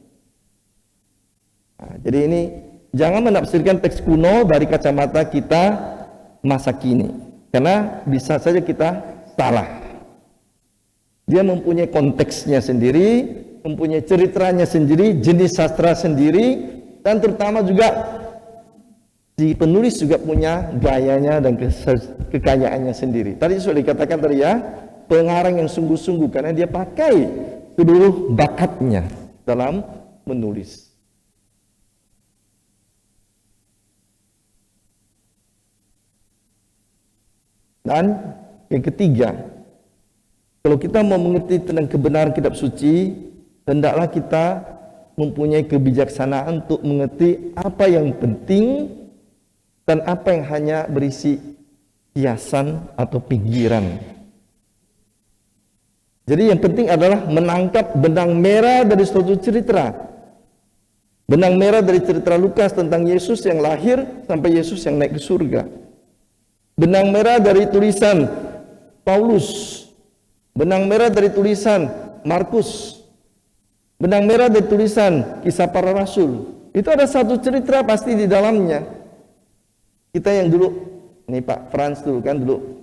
Nah, jadi ini jangan menafsirkan teks kuno dari kacamata kita masa kini, karena bisa saja kita salah. Dia mempunyai konteksnya sendiri, mempunyai ceritanya sendiri, jenis sastra sendiri, dan terutama juga si penulis juga punya gayanya dan kekayaannya sendiri. Tadi sudah dikatakan tadi ya, pengarang yang sungguh-sungguh karena dia pakai seluruh bakatnya dalam menulis. Dan yang ketiga, kalau kita mau mengerti tentang kebenaran kitab suci, hendaklah kita mempunyai kebijaksanaan untuk mengerti apa yang penting dan apa yang hanya berisi hiasan atau pinggiran. Jadi yang penting adalah menangkap benang merah dari suatu cerita. Benang merah dari cerita Lukas tentang Yesus yang lahir sampai Yesus yang naik ke surga. Benang merah dari tulisan Paulus benang merah dari tulisan Markus, benang merah dari tulisan Kisah Para Rasul. Itu ada satu cerita pasti di dalamnya. Kita yang dulu, ini Pak Frans dulu kan dulu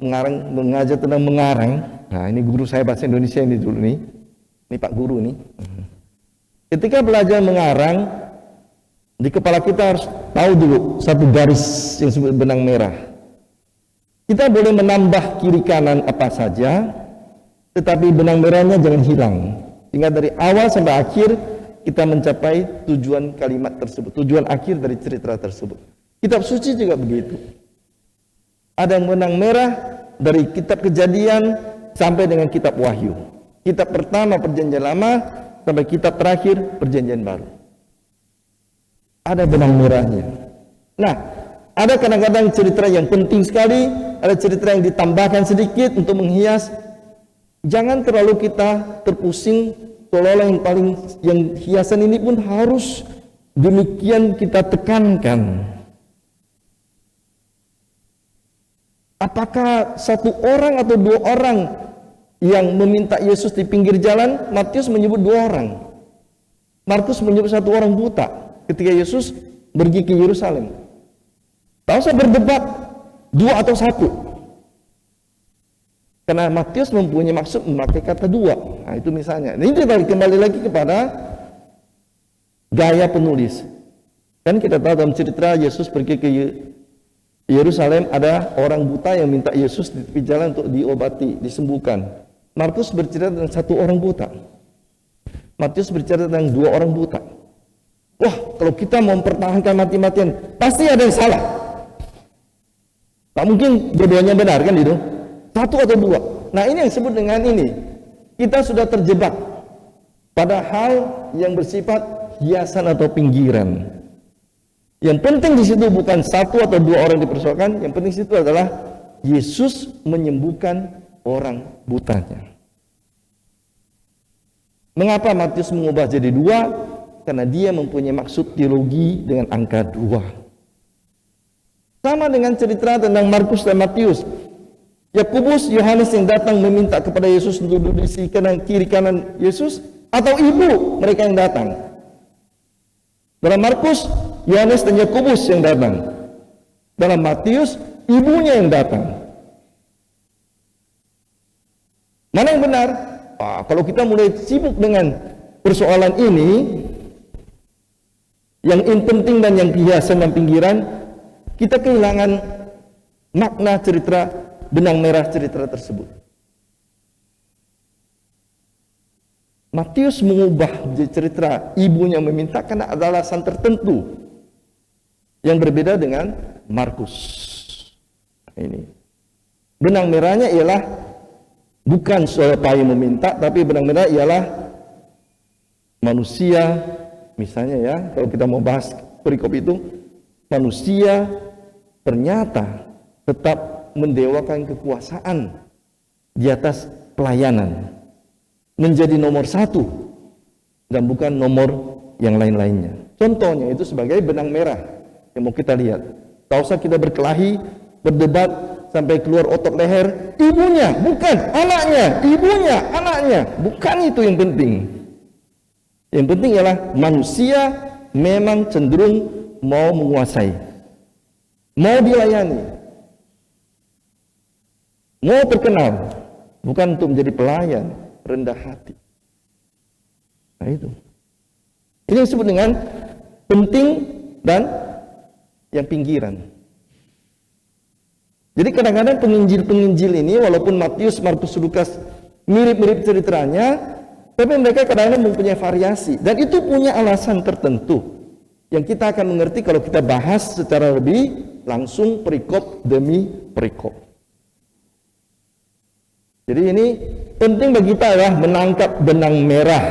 mengajar tentang mengarang. Nah ini guru saya bahasa Indonesia ini dulu nih. Ini Pak Guru nih. Ketika belajar mengarang, di kepala kita harus tahu dulu satu garis yang disebut benang merah. Kita boleh menambah kiri kanan apa saja, tetapi benang merahnya jangan hilang. Sehingga dari awal sampai akhir kita mencapai tujuan kalimat tersebut, tujuan akhir dari cerita tersebut. Kitab suci juga begitu. Ada benang merah dari kitab Kejadian sampai dengan kitab Wahyu. Kitab pertama Perjanjian Lama sampai kitab terakhir Perjanjian Baru. Ada benang merahnya. Nah, ada kadang-kadang cerita yang penting sekali, ada cerita yang ditambahkan sedikit untuk menghias. Jangan terlalu kita terpusing seolah-olah yang hiasan ini pun harus demikian kita tekankan. Apakah satu orang atau dua orang yang meminta Yesus di pinggir jalan? Matius menyebut dua orang. Markus menyebut satu orang buta ketika Yesus pergi ke Yerusalem. Tak usah berdebat dua atau satu, karena Matius mempunyai maksud memakai kata dua. Nah itu misalnya. Ini kembali lagi kepada gaya penulis. Kan kita tahu dalam cerita Yesus pergi ke Yerusalem, ada orang buta yang minta Yesus di tepi jalan untuk diobati, disembuhkan. Markus bercerita tentang satu orang buta. Matius bercerita tentang dua orang buta. Wah, kalau kita mau mempertahankan mati-matian, pasti ada yang salah. Tak mungkin dua-duanya benar kan itu? Satu atau dua. Nah ini yang disebut dengan ini. Kita sudah terjebak pada hal yang bersifat hiasan atau pinggiran. Yang penting di situ bukan satu atau dua orang dipersoalkan. Yang penting di situ adalah Yesus menyembuhkan orang butanya. Mengapa Matius mengubah jadi dua? Karena dia mempunyai maksud teologi dengan angka 2. Sama dengan cerita tentang Markus dan Matius. Yakobus, Yohanes yang datang meminta kepada Yesus untuk duduk di kiri kanan Yesus, atau ibu mereka yang datang. Dalam Markus, Yohanes dan Yakobus yang datang. Dalam Matius, ibunya yang datang. Mana yang benar? Kalau kita mulai sibuk dengan persoalan ini, yang penting dan yang hiasan dan pinggiran, kita kehilangan makna cerita benang merah cerita tersebut. Matius mengubah cerita ibunya meminta karena ada alasan tertentu yang berbeda dengan Markus. Ini benang merahnya ialah bukan supaya meminta, tapi benang merah ialah manusia. Misalnya ya, kalau kita mau bahas perikop itu, manusia ternyata tetap mendewakan kekuasaan di atas pelayanan, menjadi nomor satu dan bukan nomor yang lain-lainnya. Contohnya itu sebagai benang merah yang mau kita lihat. Tak usah kita berkelahi, berdebat sampai keluar otot leher. Ibunya, bukan anaknya, ibunya, anaknya, bukan itu yang penting. Yang penting ialah manusia memang cenderung mau menguasai, mau dilayani, mau terkenal, bukan untuk menjadi pelayan, rendah hati. Nah itu. Ini disebut dengan penting dan yang pinggiran. Jadi kadang-kadang penginjil-penginjil ini, walaupun Matius, Markus, Lukas mirip-mirip ceritanya, tapi mereka kadang-kadang mempunyai variasi, dan itu punya alasan tertentu yang kita akan mengerti kalau kita bahas secara lebih langsung perikop demi perikop. Jadi ini penting bagi kita adalah menangkap benang merah,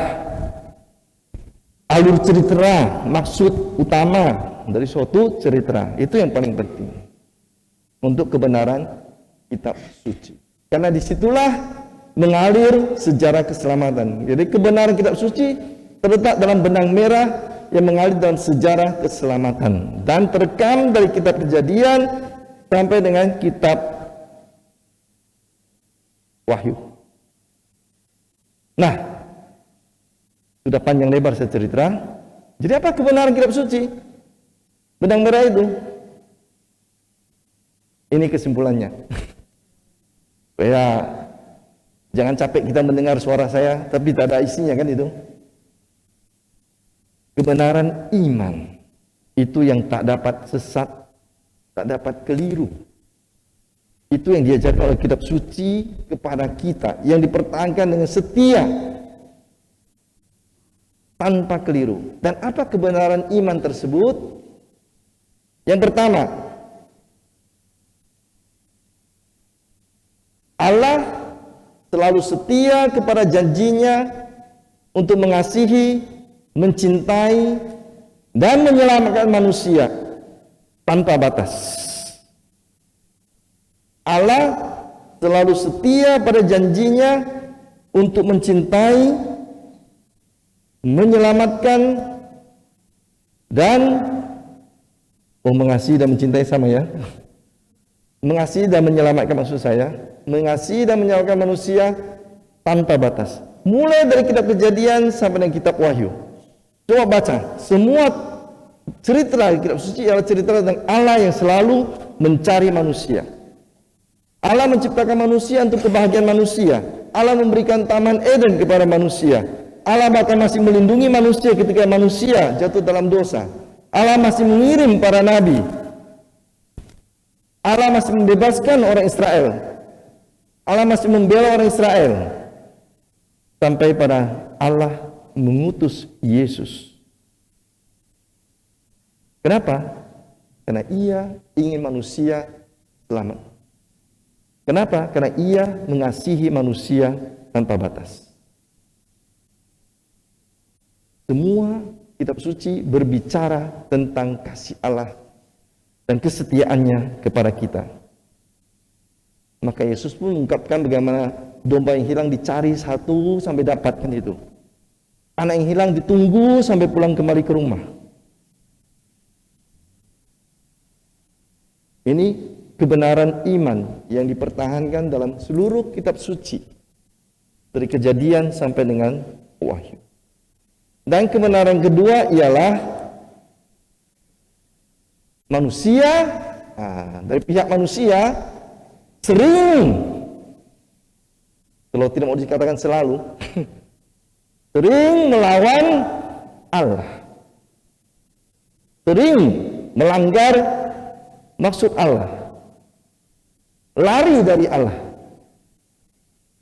alur cerita, maksud utama dari suatu cerita. Itu yang paling penting untuk kebenaran kitab suci. Karena disitulah mengalir sejarah keselamatan. Jadi kebenaran kitab suci terletak dalam benang merah yang mengalir dalam sejarah keselamatan dan terekam dari kitab Kejadian sampai dengan kitab Wahyu. Nah, sudah panjang lebar saya cerita. Jadi apa kebenaran kitab suci? Benang merah itu. Ini kesimpulannya. Ya, jangan capek kita mendengar suara saya, tapi tak ada isinya kan itu. Kebenaran iman itu yang tak dapat sesat, tak dapat keliru. Itu yang diajarkan oleh kitab suci kepada kita, yang dipertahankan dengan setia tanpa keliru. Dan apa kebenaran iman tersebut? Yang pertama, Allah selalu setia kepada janjinya untuk mengasihi, mencintai, dan menyelamatkan manusia tanpa batas. Allah selalu setia pada janjinya untuk mencintai, menyelamatkan, dan mengasihi dan mencintai sama ya. Mengasihi dan menyelamatkan maksud saya, mengasihi dan menyelamatkan manusia tanpa batas. Mulai dari kitab Kejadian sampai dengan kitab Wahyu. Coba baca, semua cerita kitab suci adalah cerita tentang Allah yang selalu mencari manusia. Allah menciptakan manusia untuk kebahagiaan manusia. Allah memberikan taman Eden kepada manusia. Allah bahkan masih melindungi manusia ketika manusia jatuh dalam dosa. Allah masih mengirim para nabi. Allah masih membebaskan orang Israel. Allah masih membela orang Israel. Sampai pada Allah mengutus Yesus. Kenapa? Karena Ia ingin manusia selamat. Kenapa? Karena Ia mengasihi manusia tanpa batas. Semua kitab suci berbicara tentang kasih Allah dan kesetiaannya kepada kita. Maka Yesus pun mengungkapkan bagaimana domba yang hilang dicari satu sampai dapatkan itu. Anak yang hilang ditunggu sampai pulang kembali ke rumah. Ini kebenaran iman yang dipertahankan dalam seluruh kitab suci. Dari Kejadian sampai dengan Wahyu. Dan kebenaran kedua ialah manusia, dari pihak manusia sering, kalau tidak mau dikatakan selalu, sering melawan Allah, sering melanggar maksud Allah, lari dari Allah.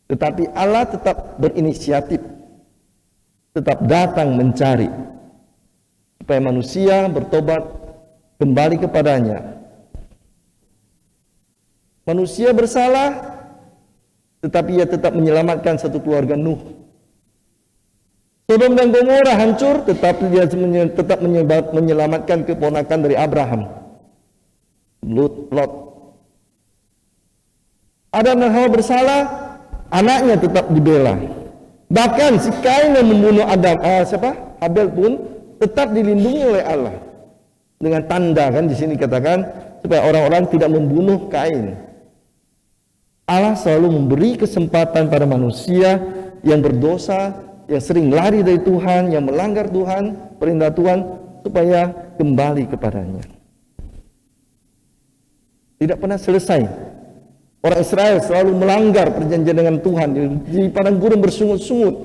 Tetapi Allah tetap berinisiatif, tetap datang mencari supaya manusia bertobat kembali kepadanya. Manusia bersalah, tetapi ia tetap menyelamatkan satu keluarga Nuh. Sodom dan Gomora hancur, tetapi dia tetap menyelamatkan keponakan dari Abraham, Lot. Adam dan Hawa bersalah, anaknya tetap dibela. Bahkan si Kain yang membunuh Habel pun tetap dilindungi oleh Allah dengan tanda, kan di sini katakan supaya orang-orang tidak membunuh Kain. Allah selalu memberi kesempatan pada manusia yang berdosa, yang sering lari dari Tuhan, yang melanggar Tuhan, perintah Tuhan, supaya kembali kepadanya. Tidak pernah selesai. Orang Israel selalu melanggar perjanjian dengan Tuhan di padang gurun bersungut-sungut.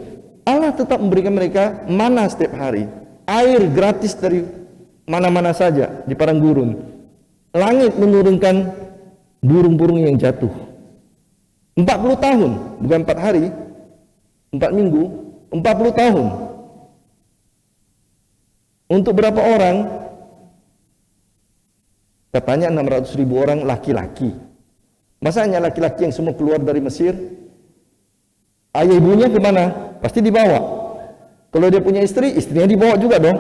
Allah tetap memberikan mereka mana setiap hari, air gratis dari mana-mana saja di padang gurun. Langit menurunkan burung-burung yang jatuh. 40 tahun, bukan 4 hari, 4 minggu, 40 tahun. Untuk berapa orang? Katanya 600.000 orang laki-laki. Masa hanya laki-laki yang semua keluar dari Mesir? Ayah ibunya kemana? Pasti dibawa. Kalau dia punya istri, istrinya dibawa juga dong.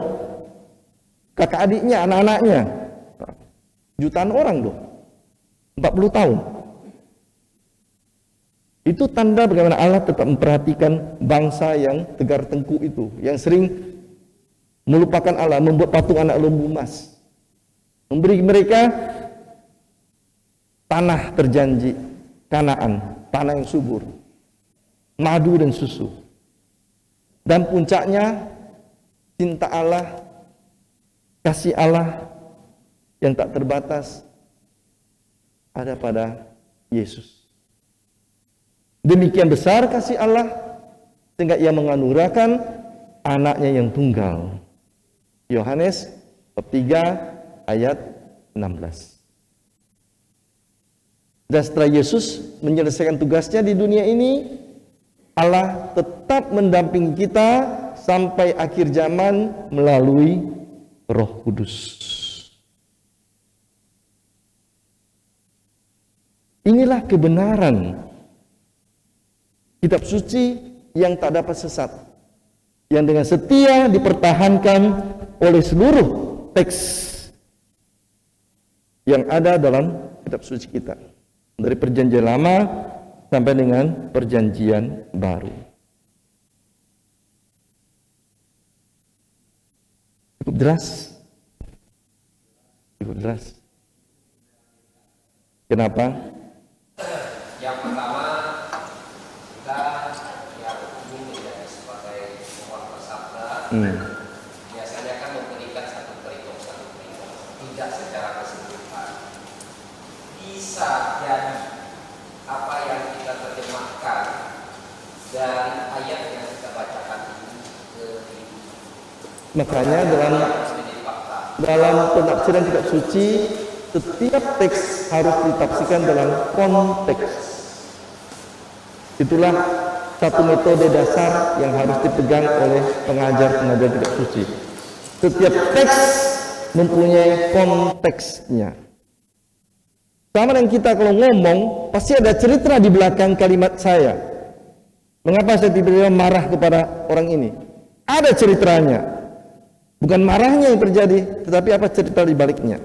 Kakak adiknya, anak-anaknya. Jutaan orang loh. 40 tahun. Itu tanda bagaimana Allah tetap memperhatikan bangsa yang tegar tengkuk itu. Yang sering melupakan Allah, membuat patung anak lembu emas. Memberi mereka tanah terjanji, Kanaan, tanah yang subur, madu dan susu. Dan puncaknya cinta Allah, kasih Allah yang tak terbatas ada pada Yesus. Demikian besar kasih Allah sehingga ia menganugerahkan anaknya yang tunggal. Yohanes bab 3 ayat 16. Dan setelah Yesus menyelesaikan tugasnya di dunia ini, Allah tetap mendampingi kita sampai akhir zaman melalui Roh Kudus. Inilah kebenaran kitab suci yang tak dapat sesat, yang dengan setia dipertahankan oleh seluruh teks yang ada dalam kitab suci kita, dari perjanjian lama sampai dengan perjanjian baru. Cukup deras. Cukup deras. Kenapa? Yang pertama, kita yang ingin menjadi sebagai pewarta sabda, biasanya kan memberikan satu perikop, tidak secara keseluruhan. Bisa jadi apa yang kita terjemahkan dari ayat yang kita bacakan ini ke Makanya dalam penafsiran kitab suci, setiap teks harus ditafsirkan dalam konteks. Itulah satu metode dasar yang harus dipegang oleh pengajar-pengajar kitab suci. Setiap teks mempunyai konteksnya. Sama dengan kita kalau ngomong, pasti ada cerita di belakang kalimat saya. Mengapa saya tiba-tiba marah kepada orang ini? Ada ceritanya. Bukan marahnya yang terjadi, tetapi apa cerita di baliknya.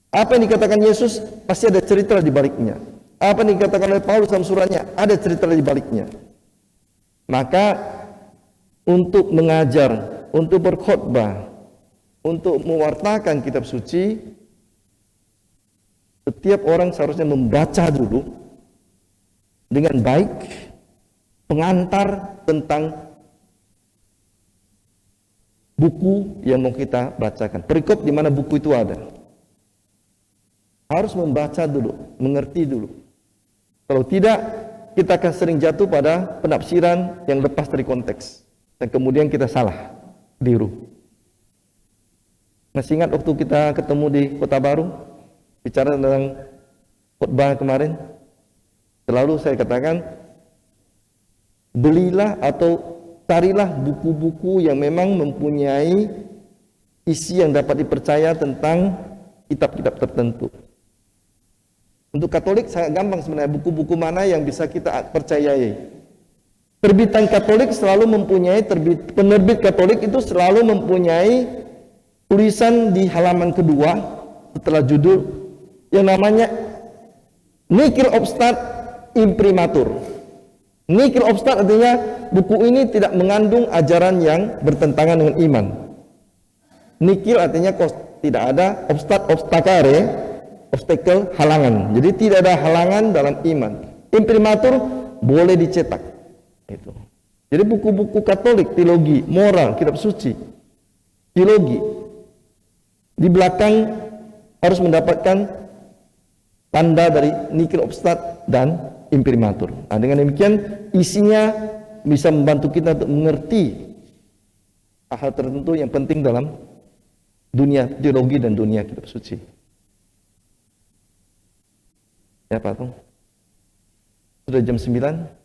Apa yang dikatakan Yesus, pasti ada cerita di baliknya. Apa yang dikatakan oleh Paulus dalam suratnya, ada cerita di baliknya. Maka untuk mengajar, untuk berkhotbah, untuk mewartakan kitab suci, setiap orang seharusnya membaca dulu dengan baik pengantar tentang buku yang mau kita bacakan. Perikop di mana buku itu ada. Harus membaca dulu, mengerti dulu. Kalau tidak, kita akan sering jatuh pada penafsiran yang lepas dari konteks. Dan kemudian kita salah, keliru. Masih ingat waktu kita ketemu di Kota Baru, bicara tentang khotbah kemarin? Selalu saya katakan, belilah atau carilah buku-buku yang memang mempunyai isi yang dapat dipercaya tentang kitab-kitab tertentu. Untuk Katolik sangat gampang sebenarnya, buku-buku mana yang bisa kita percayai. Terbitan Katolik selalu mempunyai, penerbit Katolik itu selalu mempunyai tulisan di halaman kedua setelah judul yang namanya Nihil obstat imprimatur. Nihil obstat artinya buku ini tidak mengandung ajaran yang bertentangan dengan iman. Nihil artinya tidak ada obstacle, halangan. Jadi tidak ada halangan dalam iman. Imprimatur boleh dicetak. Itu. Jadi buku-buku Katolik, teologi, moral, kitab suci, teologi, di belakang harus mendapatkan tanda dari nihil obstat dan imprimatur. Nah, dengan demikian isinya bisa membantu kita untuk mengerti hal tertentu yang penting dalam dunia teologi dan dunia kitab suci. Ya Pak Tung, sudah jam 9.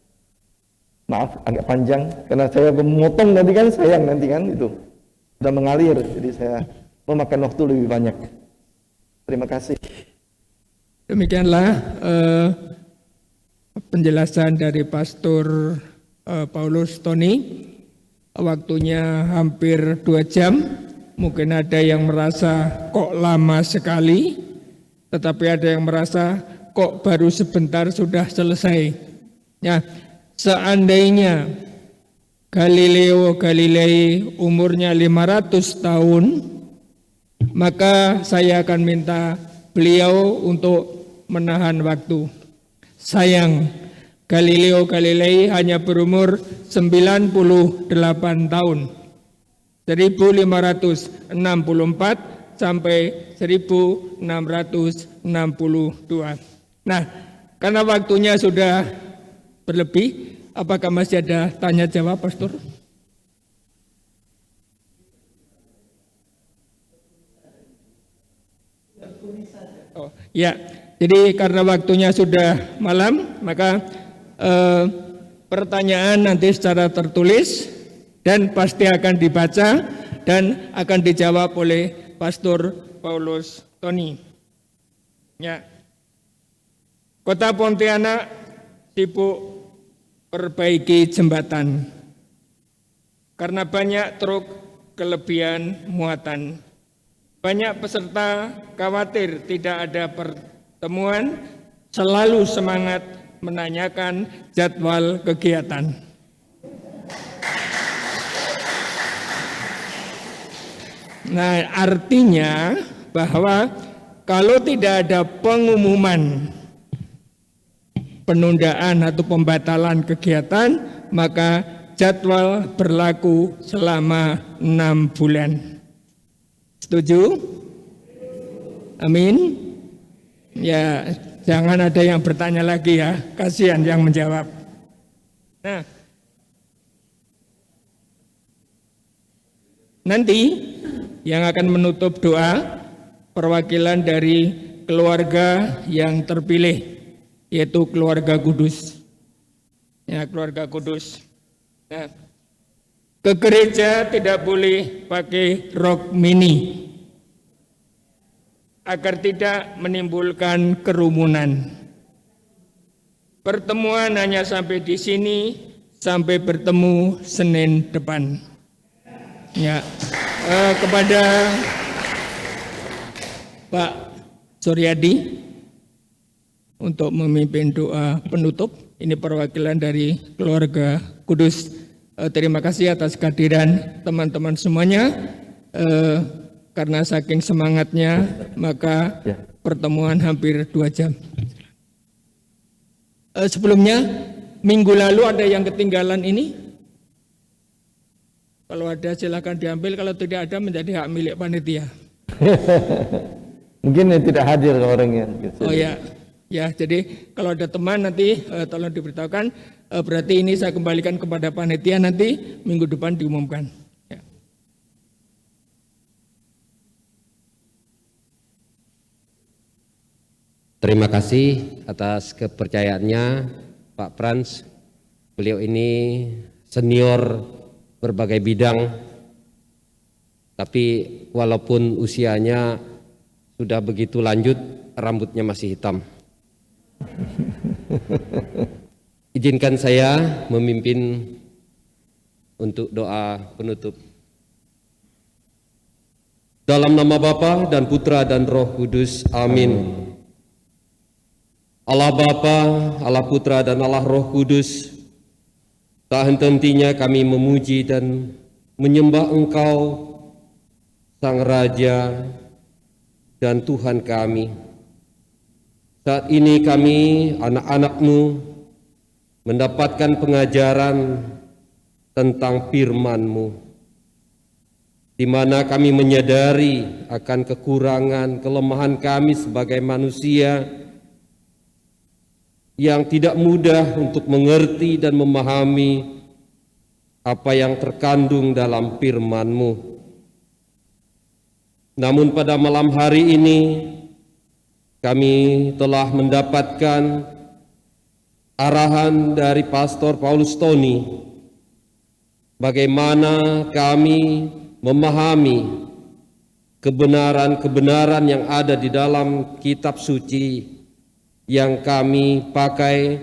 Maaf agak panjang karena saya memotong nanti kan, sayang nanti kan itu sudah mengalir, jadi saya memakan waktu lebih banyak. Terima kasih. Demikianlah penjelasan dari Pastor Paulus Tony. Waktunya hampir 2 jam. Mungkin ada yang merasa kok lama sekali, tetapi ada yang merasa kok baru sebentar sudah selesai. Ya, seandainya Galileo Galilei umurnya 500 tahun, maka saya akan minta beliau untuk menahan waktu. Sayang, Galileo Galilei hanya berumur 98 tahun. 1564 sampai 1662. Nah, karena waktunya sudah berlebih, apakah masih ada tanya jawab, Pastor? Oh, ya, jadi karena waktunya sudah malam, maka pertanyaan nanti secara tertulis dan pasti akan dibaca dan akan dijawab oleh Pastor Paulus Tony. Ya. Kota Pontianak sibuk perbaiki jembatan karena banyak truk kelebihan muatan. Banyak peserta khawatir tidak ada pertemuan, selalu semangat menanyakan jadwal kegiatan. Nah, artinya bahwa kalau tidak ada pengumuman penundaan atau pembatalan kegiatan, maka jadwal berlaku selama 6 bulan. Setuju? Amin. Ya, jangan ada yang bertanya lagi ya, kasihan yang menjawab. Nah, nanti yang akan menutup doa perwakilan dari keluarga yang terpilih, yaitu keluarga kudus. Ya, keluarga kudus. Nah, ke gereja tidak boleh pakai rok mini agar tidak menimbulkan kerumunan. Pertemuan hanya sampai di sini, sampai bertemu Senin depan. Ya, kepada Pak Suryadi untuk memimpin doa penutup. Ini perwakilan dari keluarga kudus. Terima kasih atas kehadiran teman-teman semuanya. Karena saking semangatnya, maka pertemuan hampir 2 jam. Sebelumnya, minggu lalu ada yang ketinggalan ini. Kalau ada silakan diambil, kalau tidak ada menjadi hak milik panitia. Mungkin yang tidak hadir orangnya. Gitu. Oh ya, ya. Jadi kalau ada teman nanti tolong diberitahukan. Berarti ini saya kembalikan kepada panitia, nanti minggu depan diumumkan. Ya. Terima kasih atas kepercayaannya Pak Frans. Beliau ini senior berbagai bidang, tapi walaupun usianya sudah begitu lanjut, rambutnya masih hitam. Izinkan saya memimpin untuk doa penutup. Dalam nama Bapa dan Putra dan Roh Kudus, amin. Allah Bapa, Allah Putra dan Allah Roh Kudus, tak henti-hentinya kami memuji dan menyembah Engkau, Sang Raja dan Tuhan kami. Saat ini kami, anak-anak-Mu, mendapatkan pengajaran tentang firman-Mu, di mana kami menyadari akan kekurangan, kelemahan kami sebagai manusia yang tidak mudah untuk mengerti dan memahami apa yang terkandung dalam firman-Mu. Namun pada malam hari ini kami telah mendapatkan arahan dari Pastor Paulus Tony bagaimana kami memahami kebenaran-kebenaran yang ada di dalam kitab suci yang kami pakai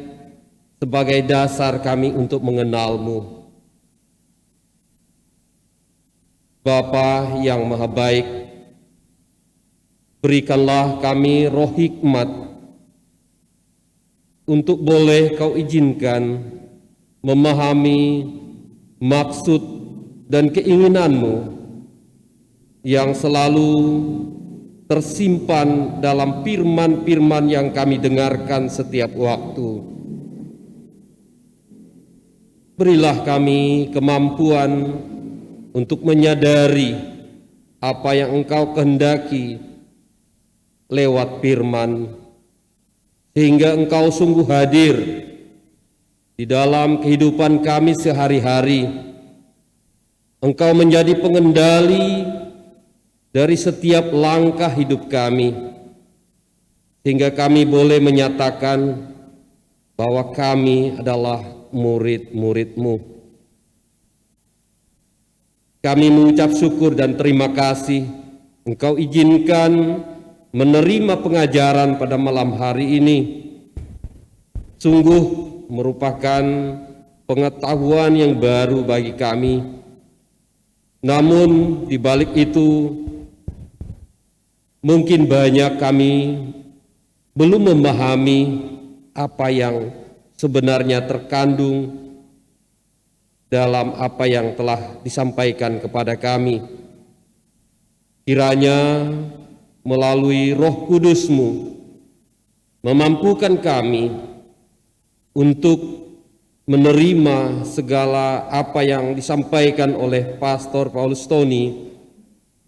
sebagai dasar kami untuk mengenal-Mu. Bapa yang Maha Baik, berikanlah kami roh hikmat untuk boleh Kau izinkan memahami maksud dan keinginan-Mu yang selalu tersimpan dalam firman-firman yang kami dengarkan setiap waktu. berilah kami kemampuan untuk menyadari apa yang Engkau kehendaki lewat firman, sehingga Engkau sungguh hadir di dalam kehidupan kami sehari-hari. Engkau menjadi pengendali dari setiap langkah hidup kami, sehingga kami boleh menyatakan bahwa kami adalah murid-murid-Mu. Kami mengucap syukur dan terima kasih Engkau izinkan menerima pengajaran pada malam hari ini. Sungguh merupakan pengetahuan yang baru bagi kami. Namun di balik itu mungkin banyak kami belum memahami apa yang sebenarnya terkandung dalam apa yang telah disampaikan kepada kami. Kiranya melalui Roh Kudus-Mu memampukan kami untuk menerima segala apa yang disampaikan oleh Pastor Paulus Tony,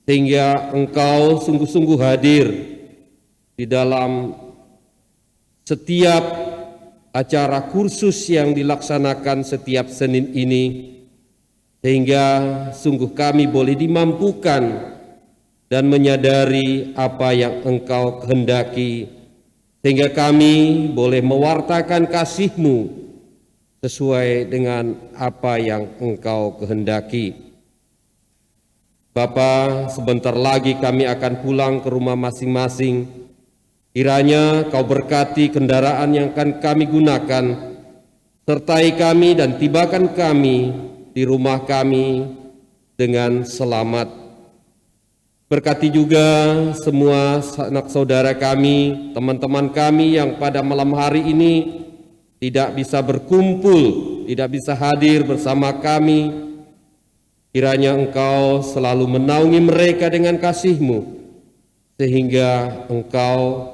sehingga Engkau sungguh-sungguh hadir di dalam setiap acara kursus yang dilaksanakan setiap Senin ini, sehingga sungguh kami boleh dimampukan dan menyadari apa yang Engkau kehendaki, sehingga kami boleh mewartakan kasih-Mu sesuai dengan apa yang Engkau kehendaki. Bapa, sebentar lagi kami akan pulang ke rumah masing-masing. Kiranya Kau berkati kendaraan yang akan kami gunakan, sertai kami dan tibakan kami di rumah kami dengan selamat. Berkati juga semua anak saudara kami, teman-teman kami yang pada malam hari ini tidak bisa berkumpul, tidak bisa hadir bersama kami. Kiranya Engkau selalu menaungi mereka dengan kasih-Mu, sehingga Engkau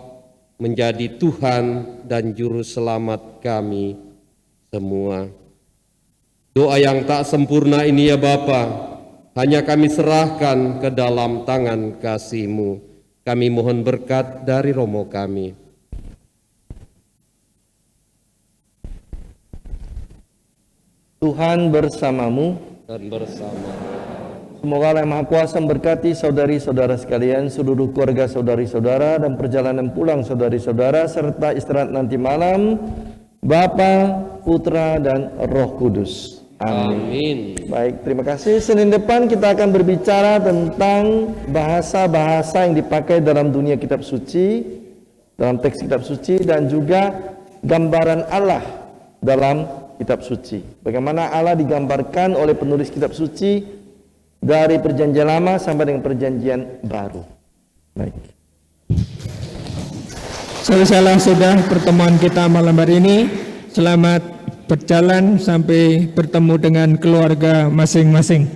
menjadi Tuhan dan Juru Selamat kami semua. Doa yang tak sempurna ini ya Bapa, hanya kami serahkan ke dalam tangan kasih-Mu. Kami mohon berkat dari Romo kami. Tuhan bersamamu. Dan bersama Semoga Allah yang Maha Kuasa memberkati saudari-saudara sekalian, seluruh keluarga saudari-saudara, dan perjalanan pulang saudari-saudara, serta istirahat nanti malam, Bapa, Putra, dan Roh Kudus. Amin. Baik, terima kasih. Senin depan kita akan berbicara tentang bahasa-bahasa yang dipakai dalam dunia kitab suci, dalam teks kitab suci, dan juga gambaran Allah dalam kitab suci. Bagaimana Allah digambarkan oleh penulis kitab suci dari perjanjian lama sampai dengan perjanjian baru. Baik. Selesailah sudah pertemuan kita malam hari ini. Selamat berjalan sampai bertemu dengan keluarga masing-masing.